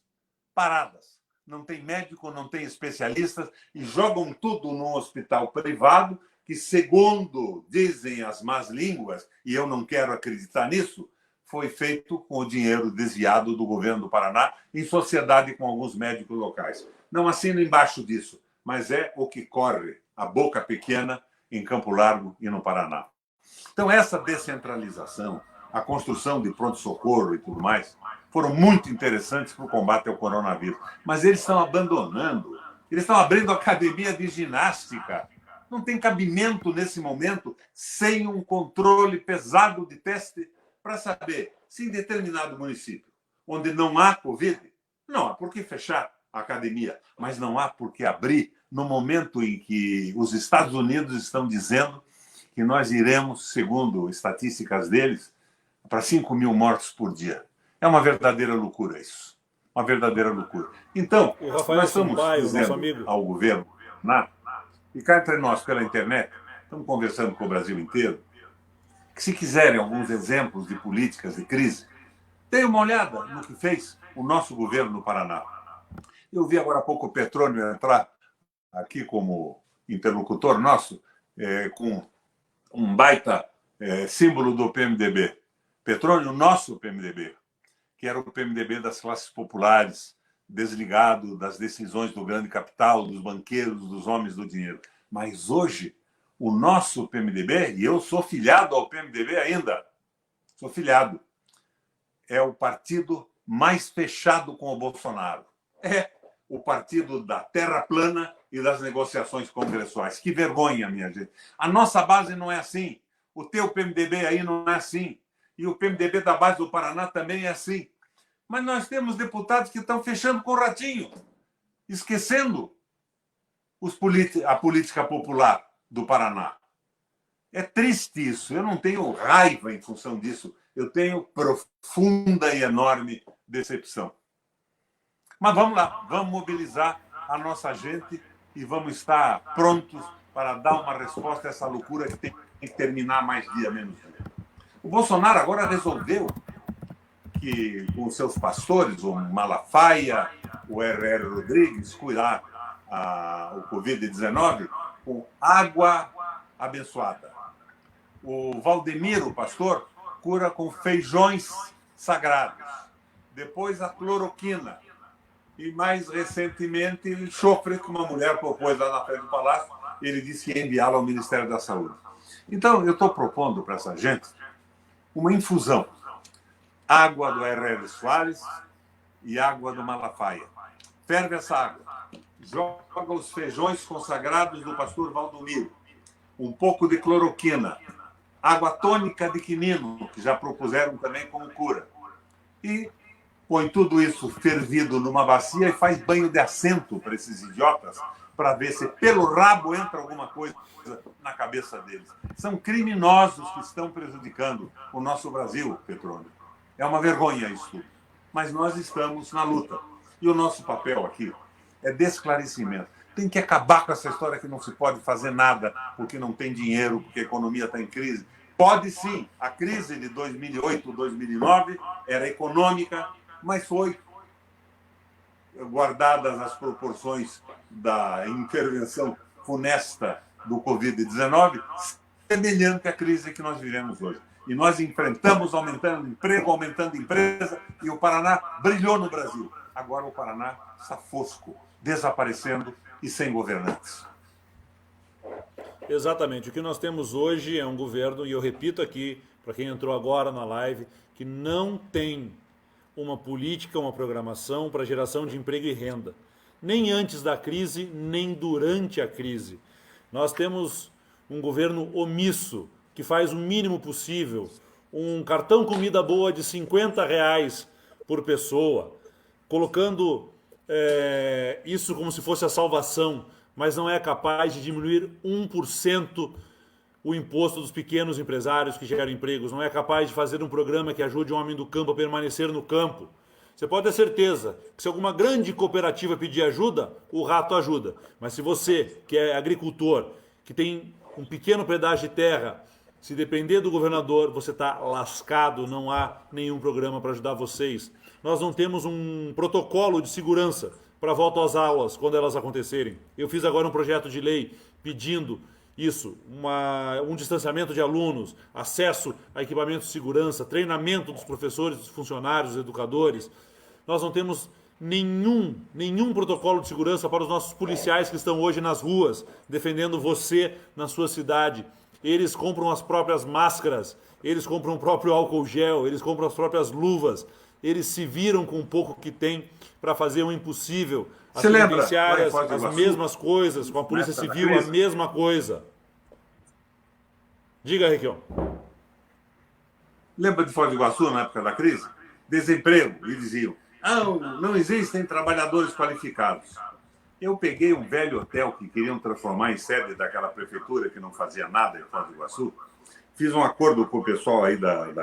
paradas. Não tem médico, não tem especialistas, e jogam tudo num hospital privado que, segundo dizem as más línguas, e eu não quero acreditar nisso, foi feito com o dinheiro desviado do governo do Paraná, em sociedade com alguns médicos locais. Não assino embaixo disso, mas é o que corre a boca pequena em Campo Largo e no Paraná. Então, essa descentralização, a construção de pronto-socorro e tudo mais, foram muito interessantes para o combate ao coronavírus. Mas eles estão abandonando, eles estão abrindo academia de ginástica. Não tem cabimento nesse momento sem um controle pesado de teste para saber se em determinado município, onde não há Covid, não há por que fechar a academia, mas não há por que abrir no momento em que os Estados Unidos estão dizendo que nós iremos, segundo estatísticas deles, para 5 mil mortos por dia. É uma verdadeira loucura isso. Uma verdadeira loucura. Então, nós estamos dizendo ao governo, e cá entre nós, pela internet, estamos conversando com o Brasil inteiro, que se quiserem alguns exemplos de políticas de crise, deem uma olhada no que fez o nosso governo no Paraná. Eu vi agora há pouco o Petrônio entrar aqui como interlocutor nosso, com um baita símbolo do PMDB. Petrônio, nosso PMDB, que era o PMDB das classes populares, desligado das decisões do grande capital, dos banqueiros, dos homens do dinheiro. Mas hoje, o nosso PMDB, e eu sou filiado ao PMDB ainda, sou filiado, é o partido mais fechado com o Bolsonaro. É o partido da terra plana e das negociações congressuais. Que vergonha, minha gente. A nossa base não é assim. O teu PMDB aí não é assim. E o PMDB da base do Paraná também é assim. Mas nós temos deputados que estão fechando com o ratinho, esquecendo a política popular do Paraná. É triste isso. Eu não tenho raiva em função disso. Eu tenho profunda e enorme decepção. Mas vamos lá, vamos mobilizar a nossa gente e vamos estar prontos para dar uma resposta a essa loucura que tem que terminar mais dia, menos dia. O Bolsonaro agora resolveu que, com seus pastores, o Malafaia, o R.R. Rodrigues, cuidar o Covid-19 com água abençoada. O Valdemiro, o pastor, cura com feijões sagrados. Depois a cloroquina. E, mais recentemente, o enxofre que uma mulher propôs lá na frente do palácio. Ele disse que ia enviá-lo ao Ministério da Saúde. Então, eu estou propondo para essa gente uma infusão. Água do R.R. Soares e água do Malafaia. Ferve essa água. Joga os feijões consagrados do pastor Valdomiro. Um pouco de cloroquina. Água tônica de quinino, que já propuseram também como cura. E põe tudo isso fervido numa bacia e faz banho de assento para esses idiotas, para ver se pelo rabo entra alguma coisa na cabeça deles. São criminosos que estão prejudicando o nosso Brasil, Petrônio. É uma vergonha isso tudo. Mas nós estamos na luta. E o nosso papel aqui é de esclarecimento. Tem que acabar com essa história que não se pode fazer nada porque não tem dinheiro, porque a economia está em crise. Pode sim. A crise de 2008, 2009 era econômica, mas foi, guardadas as proporções da intervenção funesta do Covid-19, semelhante à crise que nós vivemos hoje. E nós enfrentamos aumentando emprego, aumentando empresa, e o Paraná brilhou no Brasil. Agora o Paraná está fosco, desaparecendo e sem governantes. Exatamente. O que nós temos hoje é um governo, e eu repito aqui, para quem entrou agora na live, que não tem uma política, uma programação para geração de emprego e renda. Nem antes da crise, nem durante a crise. Nós temos um governo omisso, que faz o mínimo possível, um cartão comida boa de R$ 50 por pessoa, colocando isso como se fosse a salvação, mas não é capaz de diminuir 1% o imposto dos pequenos empresários que geram empregos, não é capaz de fazer um programa que ajude o homem do campo a permanecer no campo. Você pode ter certeza que se alguma grande cooperativa pedir ajuda, o rato ajuda. Mas se você, que é agricultor, que tem um pequeno pedaço de terra, se depender do governador, você está lascado, não há nenhum programa para ajudar vocês. Nós não temos um protocolo de segurança para a volta às aulas, quando elas acontecerem. Eu fiz agora um projeto de lei pedindo isso, um distanciamento de alunos, acesso a equipamentos de segurança, treinamento dos professores, dos funcionários, dos educadores. Nós não temos nenhum protocolo de segurança para os nossos policiais que estão hoje nas ruas, defendendo você na sua cidade. Eles compram as próprias máscaras, eles compram o próprio álcool gel, eles compram as próprias luvas, eles se viram com o pouco que tem para fazer o impossível. As penitenciárias, as mesmas coisas, com a Polícia Civil, a mesma coisa. Diga, Requião. Lembra de Foz do Iguaçu, na época da crise? Desemprego, e diziam, não existem trabalhadores qualificados. Eu peguei um velho hotel que queriam transformar em sede daquela prefeitura que não fazia nada em Foz do Iguaçu. Fiz um acordo com o pessoal aí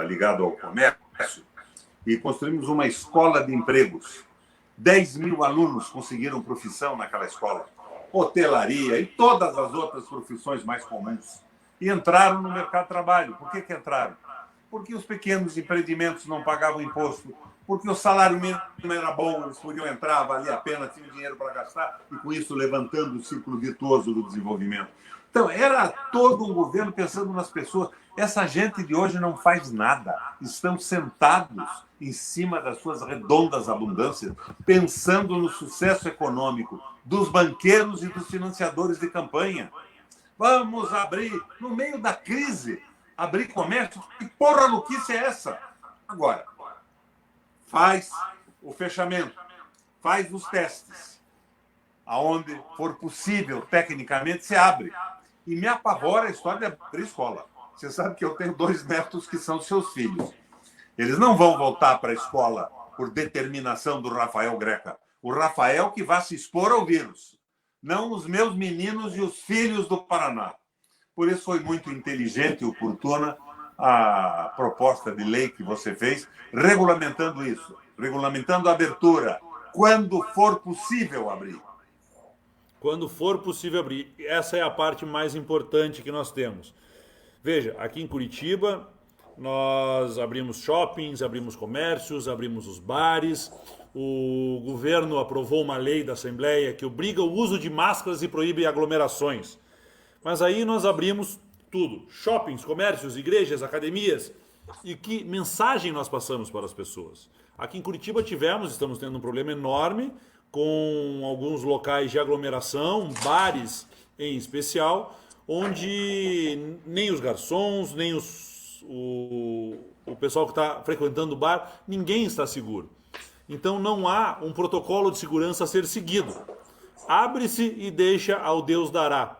ligado ao comércio e construímos uma escola de empregos. 10 mil alunos conseguiram profissão naquela escola. Hotelaria e todas as outras profissões mais comuns. e entraram no mercado de trabalho. Por que entraram? Porque os pequenos empreendimentos não pagavam imposto, porque o salário mínimo era bom, eles podiam entrar, valia a pena, tinham dinheiro para gastar, e com isso levantando o ciclo virtuoso do desenvolvimento. Então, era todo um governo pensando nas pessoas. Essa gente de hoje não faz nada. Estão sentados em cima das suas redondas abundâncias, pensando no sucesso econômico dos banqueiros e dos financiadores de campanha. Vamos abrir, no meio da crise, abrir comércio. Que porra louquice é essa? Agora, faz o fechamento, faz os testes. Aonde for possível, tecnicamente, se abre. E me apavora a história de abrir escola. Você sabe que eu tenho 2 netos que são seus filhos. Eles não vão voltar para a escola por determinação do Rafael Greca. O Rafael que vai se expor ao vírus. Não os meus meninos e os filhos do Paraná. Por isso foi muito inteligente e oportuna a proposta de lei que você fez, regulamentando isso, regulamentando a abertura, quando for possível abrir. Quando for possível abrir. Essa é a parte mais importante que nós temos. Veja, aqui em Curitiba, nós abrimos shoppings, abrimos comércios, abrimos os bares. O governo aprovou uma lei da Assembleia que obriga o uso de máscaras e proíbe aglomerações. Mas aí nós abrimos tudo. Shoppings, comércios, igrejas, academias. E que mensagem nós passamos para as pessoas? Aqui em Curitiba estamos tendo um problema enorme com alguns locais de aglomeração, bares em especial, onde nem os garçons, nem o pessoal que está frequentando o bar, ninguém está seguro. Então não há um protocolo de segurança a ser seguido. Abre-se e deixa ao Deus dará,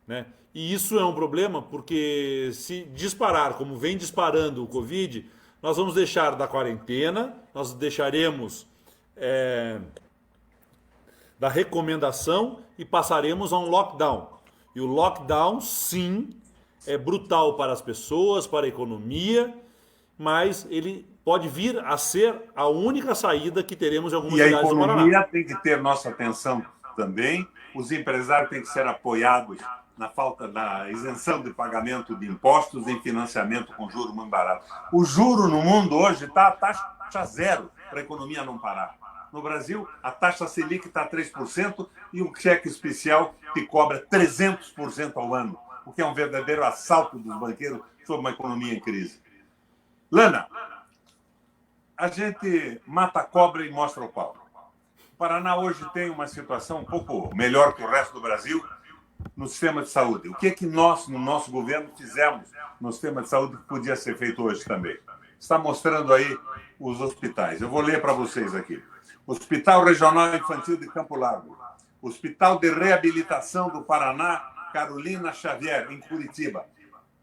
né? E isso é um problema porque se disparar, como vem disparando o Covid, nós vamos deixar da quarentena, nós deixaremos da recomendação e passaremos a um lockdown. E o lockdown, sim, é brutal para as pessoas, para a economia, mas ele pode vir a ser a única saída que teremos em algumas cidades do Paraná. E a economia tem que ter nossa atenção também. Os empresários têm que ser apoiados na falta da isenção de pagamento de impostos em financiamento com juro muito barato. O juro no mundo hoje está a taxa zero para a economia não parar. No Brasil, a taxa Selic está a 3% e um cheque especial que cobra 300% ao ano, o que é um verdadeiro assalto dos banqueiros sobre uma economia em crise. Lana, a gente mata a cobra e mostra o pau. O Paraná hoje tem uma situação um pouco melhor que o resto do Brasil no sistema de saúde. O que é que nós, no nosso governo, fizemos no sistema de saúde que podia ser feito hoje também? Está mostrando aí os hospitais. Eu vou ler para vocês aqui. Hospital Regional Infantil de Campo Largo. Hospital de Reabilitação do Paraná, Carolina Xavier, em Curitiba.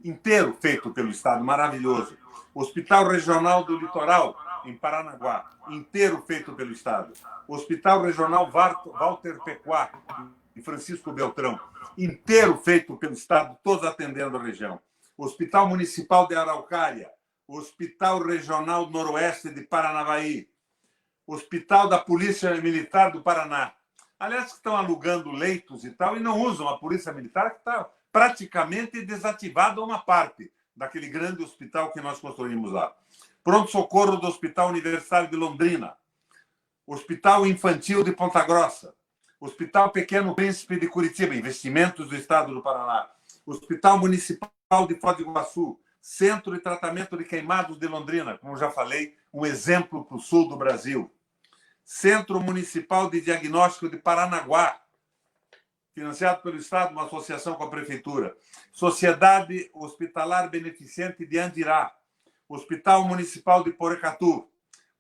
Inteiro feito pelo Estado, maravilhoso. Hospital Regional do Litoral, em Paranaguá. Inteiro feito pelo Estado. Hospital Regional Walter Pecuá, em Francisco Beltrão. Inteiro feito pelo Estado, todos atendendo a região. Hospital Municipal de Araucária. Hospital Regional Noroeste de Paranavaí. Hospital da Polícia Militar do Paraná. Aliás, que estão alugando leitos e tal, e não usam a Polícia Militar, que está praticamente desativada uma parte daquele grande hospital que nós construímos lá. Pronto-socorro do Hospital Universitário de Londrina. Hospital Infantil de Ponta Grossa. Hospital Pequeno Príncipe de Curitiba, investimentos do Estado do Paraná. Hospital Municipal de Foz do Iguaçu. Centro de Tratamento de Queimados de Londrina, como já falei, um exemplo para o sul do Brasil. Centro Municipal de Diagnóstico de Paranaguá, financiado pelo Estado, uma associação com a Prefeitura. Sociedade Hospitalar Beneficente de Andirá. Hospital Municipal de Porecatu.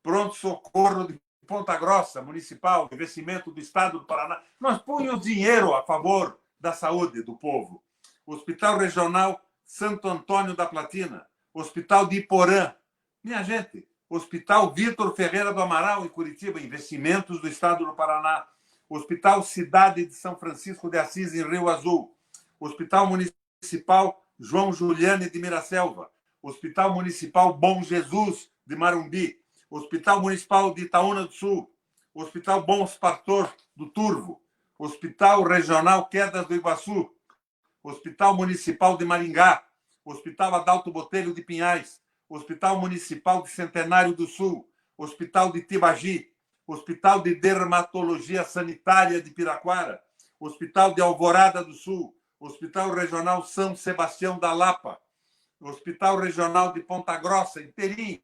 Pronto-socorro de Ponta Grossa, municipal, investimento do Estado do Paraná. Nós punhamos dinheiro a favor da saúde do povo. Hospital Regional Santo Antônio da Platina. Hospital de Iporã. Minha gente, Hospital Vitor Ferreira do Amaral, em Curitiba, investimentos do Estado do Paraná. Hospital Cidade de São Francisco de Assis, em Rio Azul. Hospital Municipal João Juliane de Miraselva. Hospital Municipal Bom Jesus, de Marumbi. Hospital Municipal de Itaúna do Sul. Hospital Bons Pastor do Turvo. Hospital Regional Quedas do Iguaçu. Hospital Municipal de Maringá, Hospital Adalto Botelho de Pinhais, Hospital Municipal de Centenário do Sul, Hospital de Tibagi, Hospital de Dermatologia Sanitária de Piraquara, Hospital de Alvorada do Sul, Hospital Regional São Sebastião da Lapa, Hospital Regional de Ponta Grossa, inteirinho,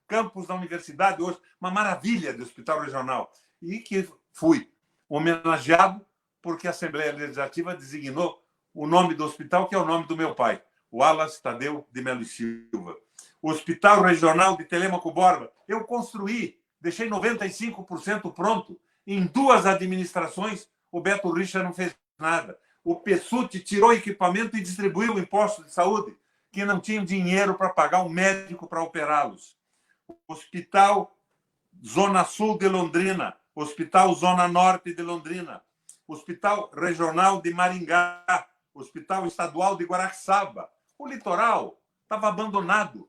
campus da universidade hoje, uma maravilha de hospital regional. E que fui homenageado porque a Assembleia Legislativa designou o nome do hospital, que é o nome do meu pai, o Wallace Tadeu de Melo e Silva. O Hospital Regional de Telêmaco Borba, eu construí, deixei 95% pronto. Em 2 administrações, o Beto Richa não fez nada. O PSUT tirou equipamento e distribuiu impostos de saúde, que não tinham dinheiro para pagar um médico para operá-los. Hospital Zona Sul de Londrina, Hospital Zona Norte de Londrina, Hospital Regional de Maringá, Hospital Estadual de Guaraxaba. O litoral estava abandonado.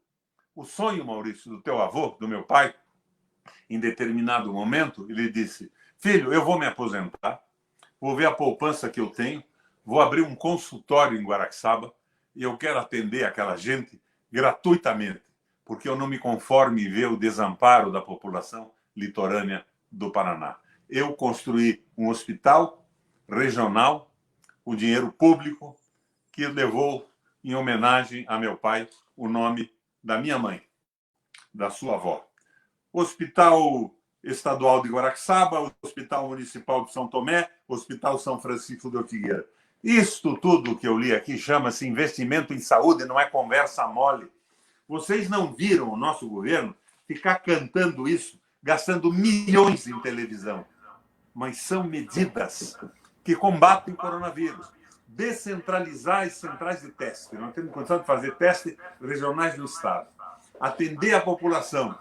O sonho, Maurício, do teu avô, do meu pai, em determinado momento, ele disse: filho, eu vou me aposentar, vou ver a poupança que eu tenho, vou abrir um consultório em Guaraxaba e eu quero atender aquela gente gratuitamente, porque eu não me conformo em ver o desamparo da população litorânea do Paraná. Eu construí um hospital regional, o dinheiro público, que levou em homenagem a meu pai o nome da minha mãe, da sua avó. Hospital Estadual de Guaraxaba, Hospital Municipal de São Tomé, Hospital São Francisco de Ortigueira. Isto tudo que eu li aqui chama-se investimento em saúde, não é conversa mole. Vocês não viram o nosso governo ficar cantando isso, gastando milhões em televisão. Mas são medidas que combatem o coronavírus. Descentralizar as centrais de teste. Nós temos condição de fazer testes regionais no Estado. Atender a população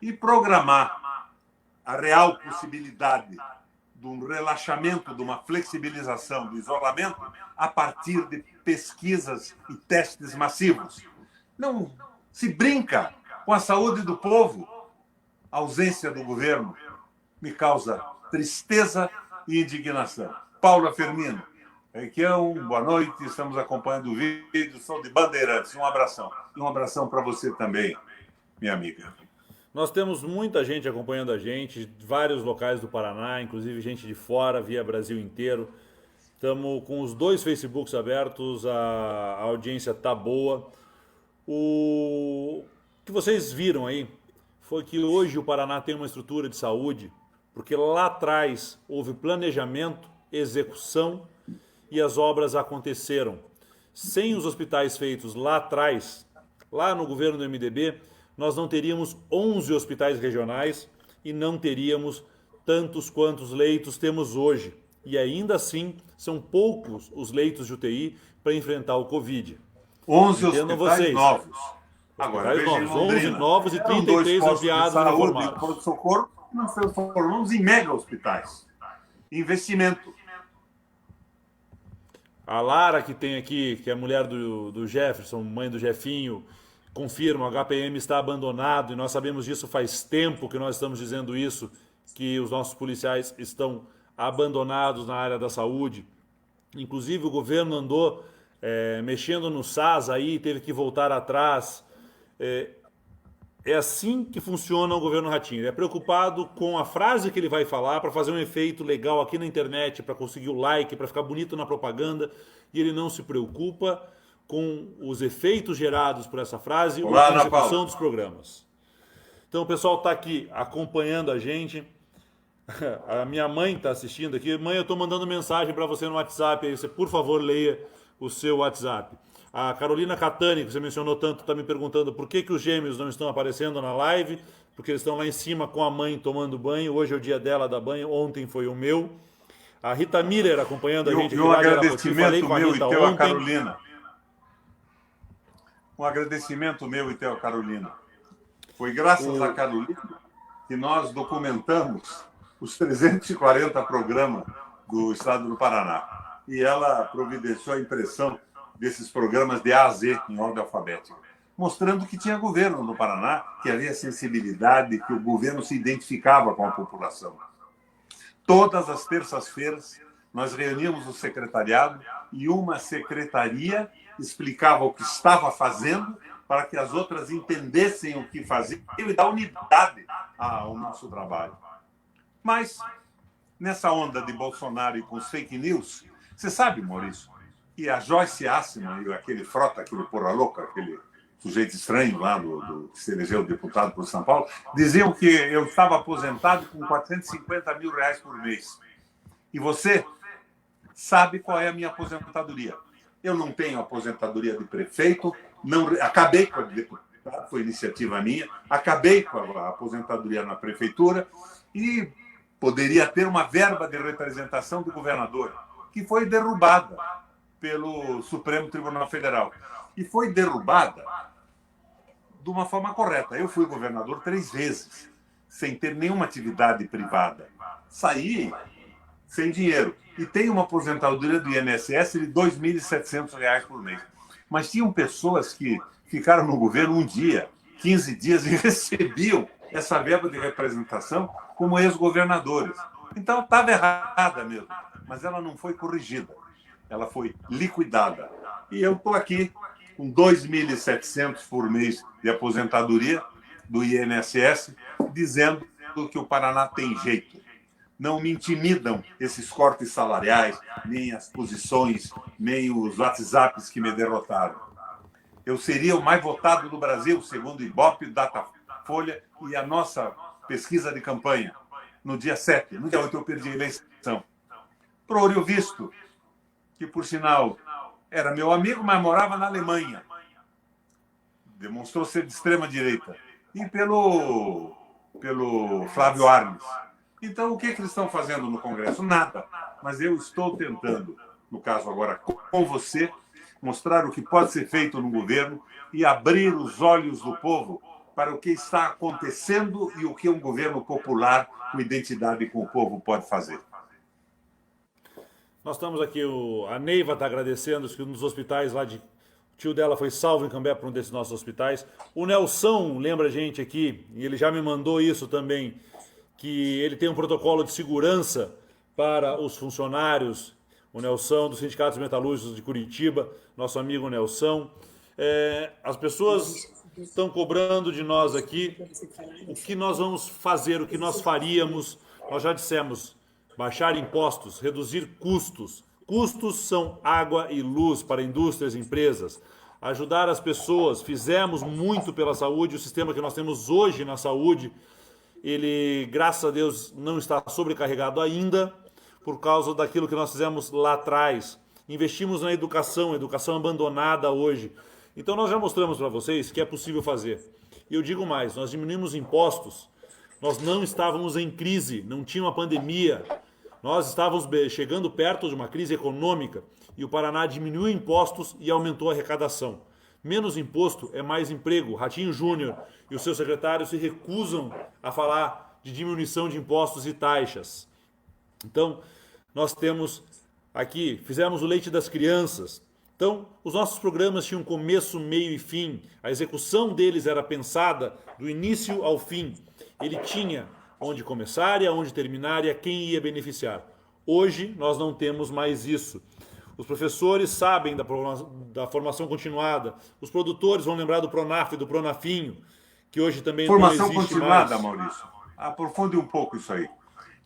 e programar a real possibilidade de um relaxamento, de uma flexibilização do isolamento a partir de pesquisas e testes massivos. Não se brinca com a saúde do povo. A ausência do governo me causa tristeza e indignação. Paula Firmino, Requião, boa noite, estamos acompanhando o vídeo, sou de Bandeirantes, um abração. E um abração para você também, minha amiga. Nós temos muita gente acompanhando a gente, de vários locais do Paraná, inclusive gente de fora, via Brasil inteiro. Estamos com os 2 Facebooks abertos, a audiência tá boa. O que vocês viram aí foi que hoje o Paraná tem uma estrutura de saúde, porque lá atrás houve planejamento, execução e as obras aconteceram. Sem os hospitais feitos lá atrás, lá no governo do MDB, nós não teríamos 11 hospitais regionais e não teríamos tantos quantos leitos temos hoje. E ainda assim, são poucos os leitos de UTI para enfrentar o Covid. 11 hospitais novos. Agora, novos, 11 novos e 33 ampliados e reformados. Pronto socorro, nós transformamos em mega hospitais. Investimento. A Lara, que tem aqui, que é a mulher do Jefferson, mãe do Jefinho, confirma, o HPM está abandonado e nós sabemos disso faz tempo que nós estamos dizendo isso, que os nossos policiais estão abandonados na área da saúde. Inclusive o governo andou mexendo no SAS aí, teve que voltar atrás. É assim que funciona o governo Ratinho. Ele é preocupado com a frase que ele vai falar para fazer um efeito legal aqui na internet, para conseguir o like, para ficar bonito na propaganda, e ele não se preocupa com os efeitos gerados por essa frase ou a execução dos programas. Então o pessoal está aqui acompanhando a gente. A minha mãe está assistindo aqui. Mãe, eu estou mandando mensagem para você no WhatsApp, aí você, por favor, leia o seu WhatsApp. A Carolina Catani, que você mencionou tanto, está me perguntando por que os gêmeos não estão aparecendo na live, porque eles estão lá em cima com a mãe tomando banho. Hoje é o dia dela dar banho, ontem foi o meu. A Rita Miller acompanhando a gente. E um agradecimento meu e teu a Carolina. Um agradecimento meu e teu a Carolina. Foi graças a Carolina que nós documentamos os 340 programas do Estado do Paraná. E ela providenciou a impressão desses programas de A a Z, em ordem alfabética, mostrando que tinha governo no Paraná, que havia sensibilidade, que o governo se identificava com a população. Todas as terças-feiras, nós reuníamos o secretariado e uma secretaria explicava o que estava fazendo para que as outras entendessem o que faziam e dar unidade ao nosso trabalho. Mas, nessa onda de Bolsonaro e com os fake news, você sabe, Maurício, que a Joyce Assmann e aquele Frota, aquele porra louca, aquele sujeito estranho lá que se elegeu deputado por São Paulo, diziam que eu estava aposentado com 450 mil reais por mês. E você sabe qual é a minha aposentadoria. Eu não tenho aposentadoria de prefeito, não, acabei com a de deputado, foi iniciativa minha, acabei com a aposentadoria na prefeitura e poderia ter uma verba de representação do governador, que foi derrubada pelo Supremo Tribunal Federal. E foi derrubada de uma forma correta. Eu fui governador 3 vezes, sem ter nenhuma atividade privada. Saí sem dinheiro. E tenho uma aposentadoria do INSS de R$ 2.700 por mês. Mas tinham pessoas que ficaram no governo um dia, 15 dias, e recebiam essa verba de representação como ex-governadores. Então, estava errada mesmo. Mas ela não foi corrigida. Ela foi liquidada. E eu estou aqui com 2.700 por mês de aposentadoria do INSS, dizendo que o Paraná tem jeito. Não me intimidam esses cortes salariais, nem as posições, nem os WhatsApps que me derrotaram. Eu seria o mais votado do Brasil, segundo o Ibope, Datafolha e a nossa pesquisa de campanha. No dia 7, no dia 8 eu perdi a eleição. Pro Visto, que por sinal era meu amigo, mas morava na Alemanha. Demonstrou ser de extrema-direita. E pelo Flávio Arnes. Então, o que eles estão fazendo no Congresso? Nada. Mas eu estou tentando, no caso agora com você, mostrar o que pode ser feito no governo e abrir os olhos do povo para o que está acontecendo e o que um governo popular com identidade com o povo pode fazer. Nós estamos aqui, a Neiva está agradecendo que um dos hospitais lá de... O tio dela foi salvo em Cambé por um desses nossos hospitais. O Nelson lembra a gente aqui, e ele já me mandou isso também, que ele tem um protocolo de segurança para os funcionários. O Nelson, dos Sindicatos Metalúrgicos de Curitiba, nosso amigo Nelson. As pessoas estão cobrando de nós aqui o que nós vamos fazer, o que nós faríamos. Nós já dissemos, baixar impostos, reduzir custos. Custos são água e luz para indústrias e empresas. Ajudar as pessoas. Fizemos muito pela saúde. O sistema que nós temos hoje na saúde, ele, graças a Deus, não está sobrecarregado ainda por causa daquilo que nós fizemos lá atrás. Investimos na educação abandonada hoje. Então nós já mostramos para vocês que é possível fazer. E eu digo mais, nós diminuímos impostos, nós não estávamos em crise, não tinha uma pandemia. Nós estávamos chegando perto de uma crise econômica e o Paraná diminuiu impostos e aumentou a arrecadação. Menos imposto é mais emprego. Ratinho Júnior e o seu secretário se recusam a falar de diminuição de impostos e taxas. Então, nós temos aqui, fizemos o leite das crianças. Então, os nossos programas tinham começo, meio e fim. A execução deles era pensada do início ao fim. Ele tinha onde começar e aonde terminar e a quem ia beneficiar. Hoje nós não temos mais isso. Os professores sabem da formação continuada. Os produtores vão lembrar do Pronaf e do Pronafinho, que hoje também formação não existe continuada, mais. Maurício. Aprofunde um pouco isso aí.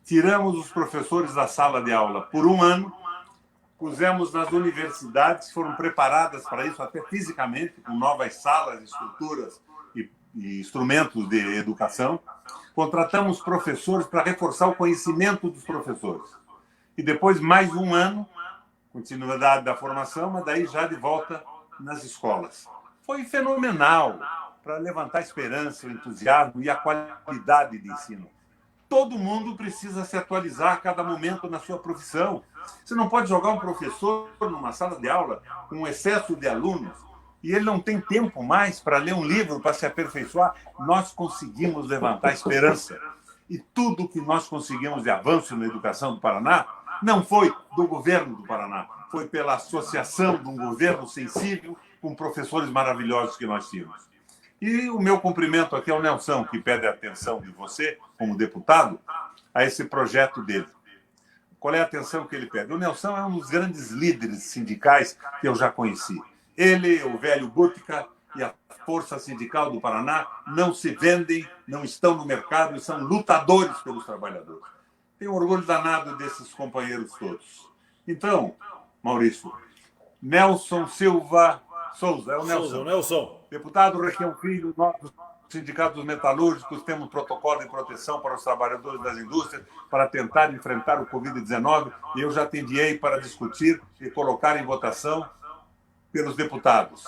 Tiramos os professores da sala de aula por 1 ano, pusemos nas universidades, foram preparadas para isso, até fisicamente, com novas salas, estruturas e instrumentos de educação. Contratamos professores para reforçar o conhecimento dos professores. E depois mais 1 ano, continuidade da formação, mas daí já de volta nas escolas. Foi fenomenal para levantar a esperança, o entusiasmo e a qualidade de ensino. Todo mundo precisa se atualizar a cada momento na sua profissão. Você não pode jogar um professor numa sala de aula com um excesso de alunos e ele não tem tempo mais para ler um livro, para se aperfeiçoar. Nós conseguimos levantar a esperança. E tudo que nós conseguimos de avanço na educação do Paraná não foi do governo do Paraná, foi pela associação de um governo sensível com professores maravilhosos que nós tínhamos. E o meu cumprimento aqui ao Nelson, que pede a atenção de você, como deputado, a esse projeto dele. qual é a atenção que ele pede? O Nelson é um dos grandes líderes sindicais que eu já conheci. Ele, o velho Bútica e a Força Sindical do Paraná não se vendem, não estão no mercado e são lutadores pelos trabalhadores. Tenho orgulho danado desses companheiros todos. Então, Maurício, Nelson Silva Souza, é o Nelson. Souza, o Nelson. Deputado Requião Filho, nós, Sindicato dos Metalúrgicos, temos protocolo de proteção para os trabalhadores das indústrias para tentar enfrentar o Covid-19 e eu já te enviei para discutir e colocar em votação pelos deputados.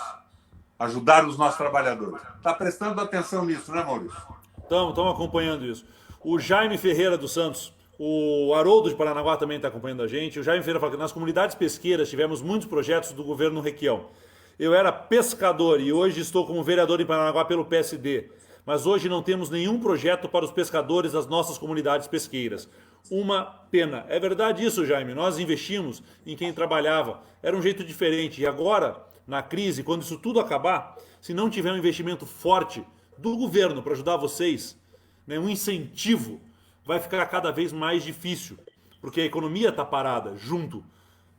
Ajudar os nossos trabalhadores. Está prestando atenção nisso, né, Maurício? Estamos acompanhando isso. O Jaime Ferreira dos Santos, o Haroldo de Paranaguá também está acompanhando a gente. O Jaime Ferreira fala que nas comunidades pesqueiras tivemos muitos projetos do governo Requião. Eu era pescador e hoje estou como vereador em Paranaguá pelo PSD. Mas hoje não temos nenhum projeto para os pescadores das nossas comunidades pesqueiras. Uma pena. É verdade isso, Jaime. Nós investimos em quem trabalhava. Era um jeito diferente. E agora, na crise, quando isso tudo acabar, se não tiver um investimento forte do governo para ajudar vocês, né, um incentivo, vai ficar cada vez mais difícil. Porque a economia está parada junto,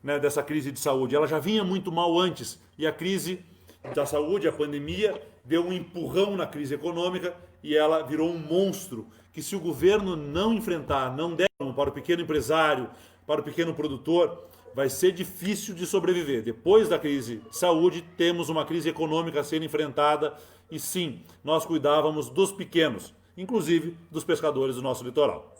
né, dessa crise de saúde. Ela já vinha muito mal antes. E a crise da saúde, a pandemia, deu um empurrão na crise econômica e ela virou um monstro que, se o governo não enfrentar, não der para o pequeno empresário, para o pequeno produtor, vai ser difícil de sobreviver. Depois da crise de saúde, temos uma crise econômica a ser enfrentada e sim, nós cuidávamos dos pequenos, inclusive dos pescadores do nosso litoral.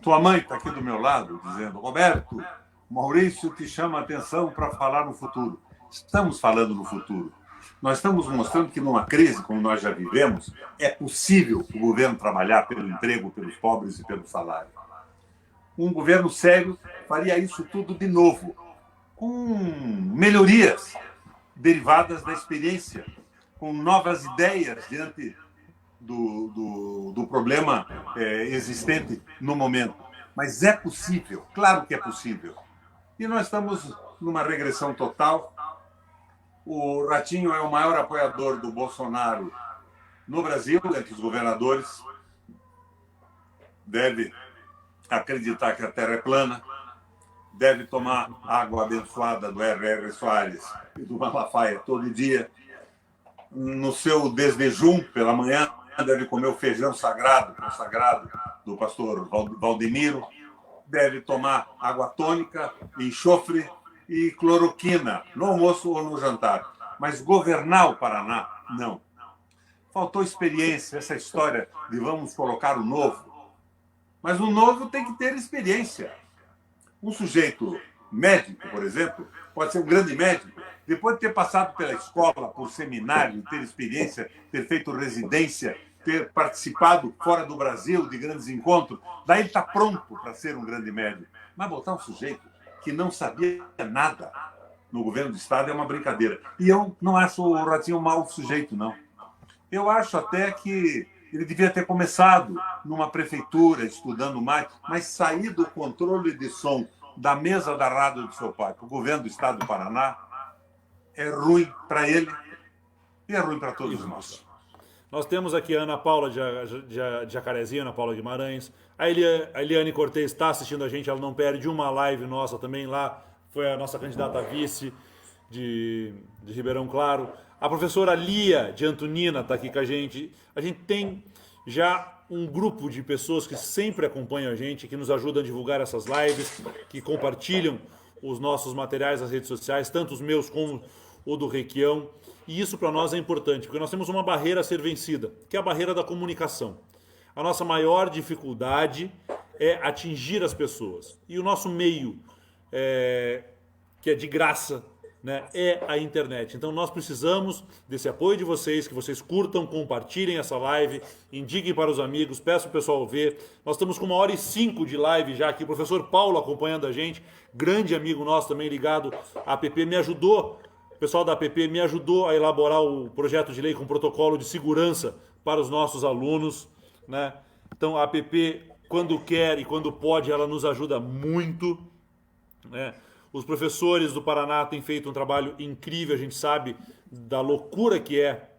Tua mãe está aqui do meu lado dizendo: Roberto, Maurício te chama a atenção para falar no futuro. Estamos falando no futuro. Nós estamos mostrando que numa crise como nós já vivemos, é possível o governo trabalhar pelo emprego, pelos pobres e pelo salário. Um governo sério faria isso tudo de novo, com melhorias derivadas da experiência, com novas ideias diante do problema existente no momento. Mas é possível, claro que é possível. E nós estamos numa regressão total. O Ratinho é o maior apoiador do Bolsonaro no Brasil, entre os governadores. Deve acreditar que a Terra é plana, deve tomar água abençoada do R.R. Soares e do Malafaia todo dia. No seu desjejum pela manhã, deve comer o feijão sagrado, consagrado do pastor Valdemiro. Deve tomar água tônica, enxofre e cloroquina no almoço ou no jantar. Mas governar o Paraná, não. Faltou experiência, essa história de vamos colocar o novo. Mas o novo tem que ter experiência. Um sujeito médico, por exemplo, pode ser um grande médico, depois de ter passado pela escola, por seminário, ter experiência, ter feito residência, ter participado fora do Brasil de grandes encontros, daí ele está pronto para ser um grande médico. Mas botar um sujeito que não sabia nada no governo do Estado é uma brincadeira. E eu não acho o Ratinho um mau sujeito, não. Eu acho até que ele devia ter começado numa prefeitura, estudando mais, mas sair do controle de som da mesa da rádio do seu pai, para o governo do Estado do Paraná, é ruim para ele e é ruim para todos nós. Nós temos aqui a Ana Paula de Jacarezinho, Ana Paula Guimarães. A Eliane Cortez está assistindo a gente, ela não perde uma live nossa também lá. Foi a nossa candidata a vice de Ribeirão Claro. A professora Lia de Antonina está aqui com a gente. A gente tem já um grupo de pessoas que sempre acompanham a gente, que nos ajudam a divulgar essas lives, que compartilham os nossos materiais nas redes sociais, tanto os meus como o do Requião. E isso para nós é importante, porque nós temos uma barreira a ser vencida, que é a barreira da comunicação. A nossa maior dificuldade é atingir as pessoas. E o nosso meio, que é de graça, né, é a internet. Então nós precisamos desse apoio de vocês, que vocês curtam, compartilhem essa live, indiquem para os amigos, peçam o pessoal ver. Nós estamos com 1h05 de live já aqui. O professor Paulo acompanhando a gente, grande amigo nosso também ligado à APP, me ajudou. O pessoal da APP me ajudou a elaborar o projeto de lei com protocolo de segurança para os nossos alunos, né? Então a APP, quando quer e quando pode, ela nos ajuda muito, né? Os professores do Paraná têm feito um trabalho incrível, a gente sabe da loucura que é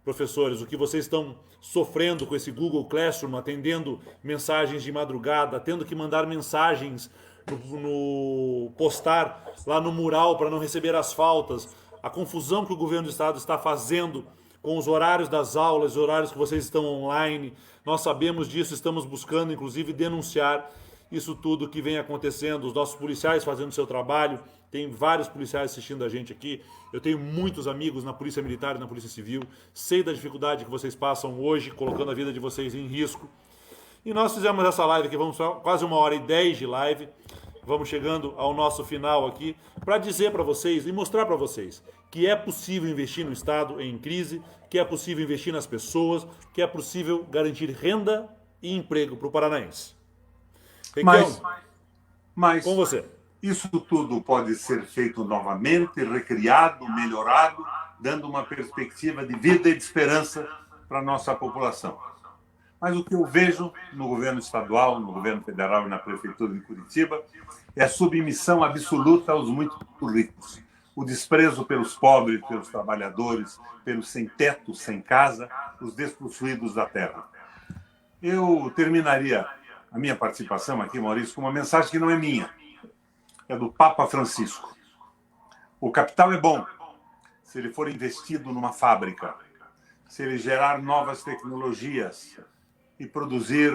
professores, o que vocês estão sofrendo com esse Google Classroom, atendendo mensagens de madrugada, tendo que mandar mensagens no postar lá no mural para não receber as faltas, a confusão que o governo do estado está fazendo com os horários das aulas, os horários que vocês estão online. Nós sabemos disso, estamos buscando inclusive denunciar isso tudo que vem acontecendo, os nossos policiais fazendo o seu trabalho. Tem vários policiais assistindo a gente aqui. Eu tenho muitos amigos na Polícia Militar e na Polícia Civil. Sei da dificuldade que vocês passam hoje, colocando a vida de vocês em risco. E nós fizemos essa live aqui, vamos quase 1h10 de live. Vamos chegando ao nosso final aqui para dizer para vocês e mostrar para vocês que é possível investir no Estado em crise, que é possível investir nas pessoas, que é possível garantir renda e emprego para o paranaense. Requião, mas com você. Isso tudo pode ser feito novamente, recriado, melhorado, dando uma perspectiva de vida e de esperança para a nossa população. Mas o que eu vejo no governo estadual, no governo federal e na prefeitura de Curitiba é a submissão absoluta aos muito ricos. O desprezo pelos pobres, pelos trabalhadores, pelos sem teto, sem casa, os despossuídos da terra. Eu terminaria a minha participação aqui, Maurício, com uma mensagem que não é minha. É do Papa Francisco. O capital é bom se ele for investido numa fábrica, se ele gerar novas tecnologias e produzir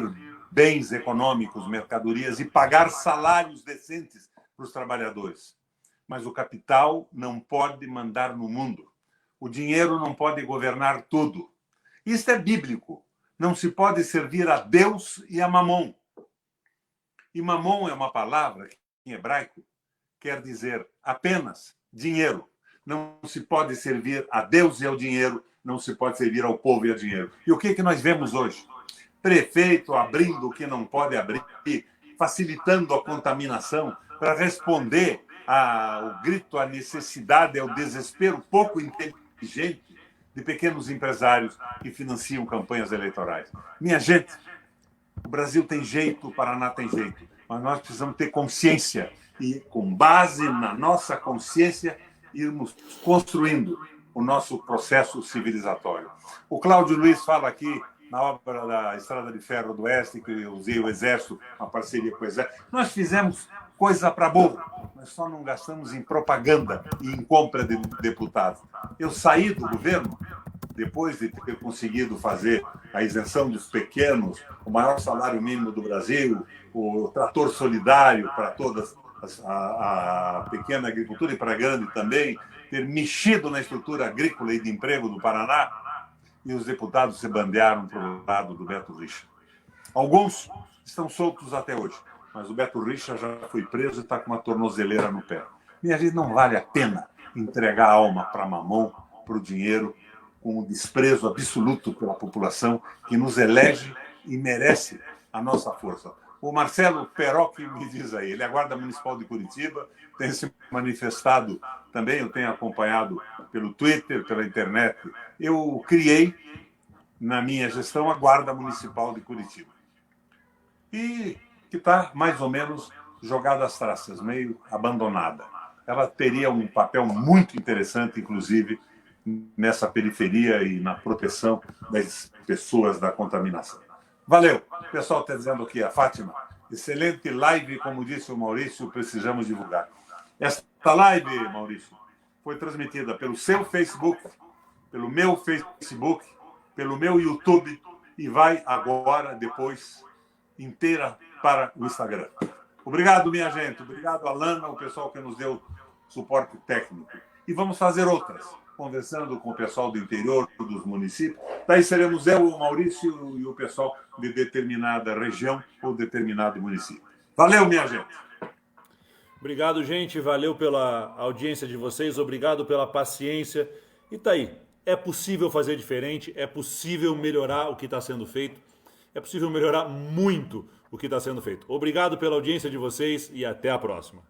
bens econômicos, mercadorias e pagar salários decentes para os trabalhadores. Mas o capital não pode mandar no mundo. O dinheiro não pode governar tudo. Isto é bíblico. Não se pode servir a Deus e a Mamon. E Mamon é uma palavra que, em hebraico, quer dizer apenas dinheiro. Não se pode servir a Deus e ao dinheiro, não se pode servir ao povo e ao dinheiro. E o que nós vemos hoje? Prefeito abrindo o que não pode abrir, facilitando a contaminação para responder ao grito, à necessidade, ao desespero pouco inteligente de pequenos empresários que financiam campanhas eleitorais. Minha gente, o Brasil tem jeito, o Paraná tem jeito, mas nós precisamos ter consciência e, com base na nossa consciência, irmos construindo o nosso processo civilizatório. O Cláudio Luiz fala aqui na obra da Estrada de Ferro do Oeste, que eu usei o Exército, uma parceria com o Exército. Nós fizemos coisa para burro, nós só não gastamos em propaganda e em compra de deputados. Eu saí do governo depois de ter conseguido fazer a isenção dos pequenos, o maior salário mínimo do Brasil, o trator solidário para todas a pequena agricultura e para a grande também, ter mexido na estrutura agrícola e de emprego do Paraná, e os deputados se bandearam para o lado do Beto Richa. Alguns estão soltos até hoje, mas o Beto Richa já foi preso e está com uma tornozeleira no pé. Minha gente, não vale a pena entregar a alma para a mamão, para o dinheiro, com um desprezo absoluto pela população que nos elege e merece a nossa força. O Marcelo Perocchi me diz aí, ele é guarda municipal de Curitiba, tem se manifestado também, eu tenho acompanhado pelo Twitter, pela internet. Eu criei, na minha gestão, a Guarda Municipal de Curitiba. E que está mais ou menos jogada às traças, meio abandonada. Ela teria um papel muito interessante, inclusive, nessa periferia e na proteção das pessoas da contaminação. Valeu! O pessoal está dizendo aqui, a Fátima, excelente live, como disse o Maurício, precisamos divulgar. Esta live, Maurício, foi transmitida pelo seu Facebook, pelo meu Facebook, pelo meu YouTube e vai agora, depois, inteira para o Instagram. Obrigado, minha gente. Obrigado, Alana, o pessoal que nos deu suporte técnico. E vamos fazer outras, conversando com o pessoal do interior, dos municípios. Daí seremos eu, o Maurício e o pessoal de determinada região ou determinado município. Valeu, minha gente. Obrigado, gente. Valeu pela audiência de vocês. Obrigado pela paciência. E tá aí. É possível fazer diferente. É possível melhorar o que está sendo feito. É possível melhorar muito o que está sendo feito. Obrigado pela audiência de vocês e até a próxima.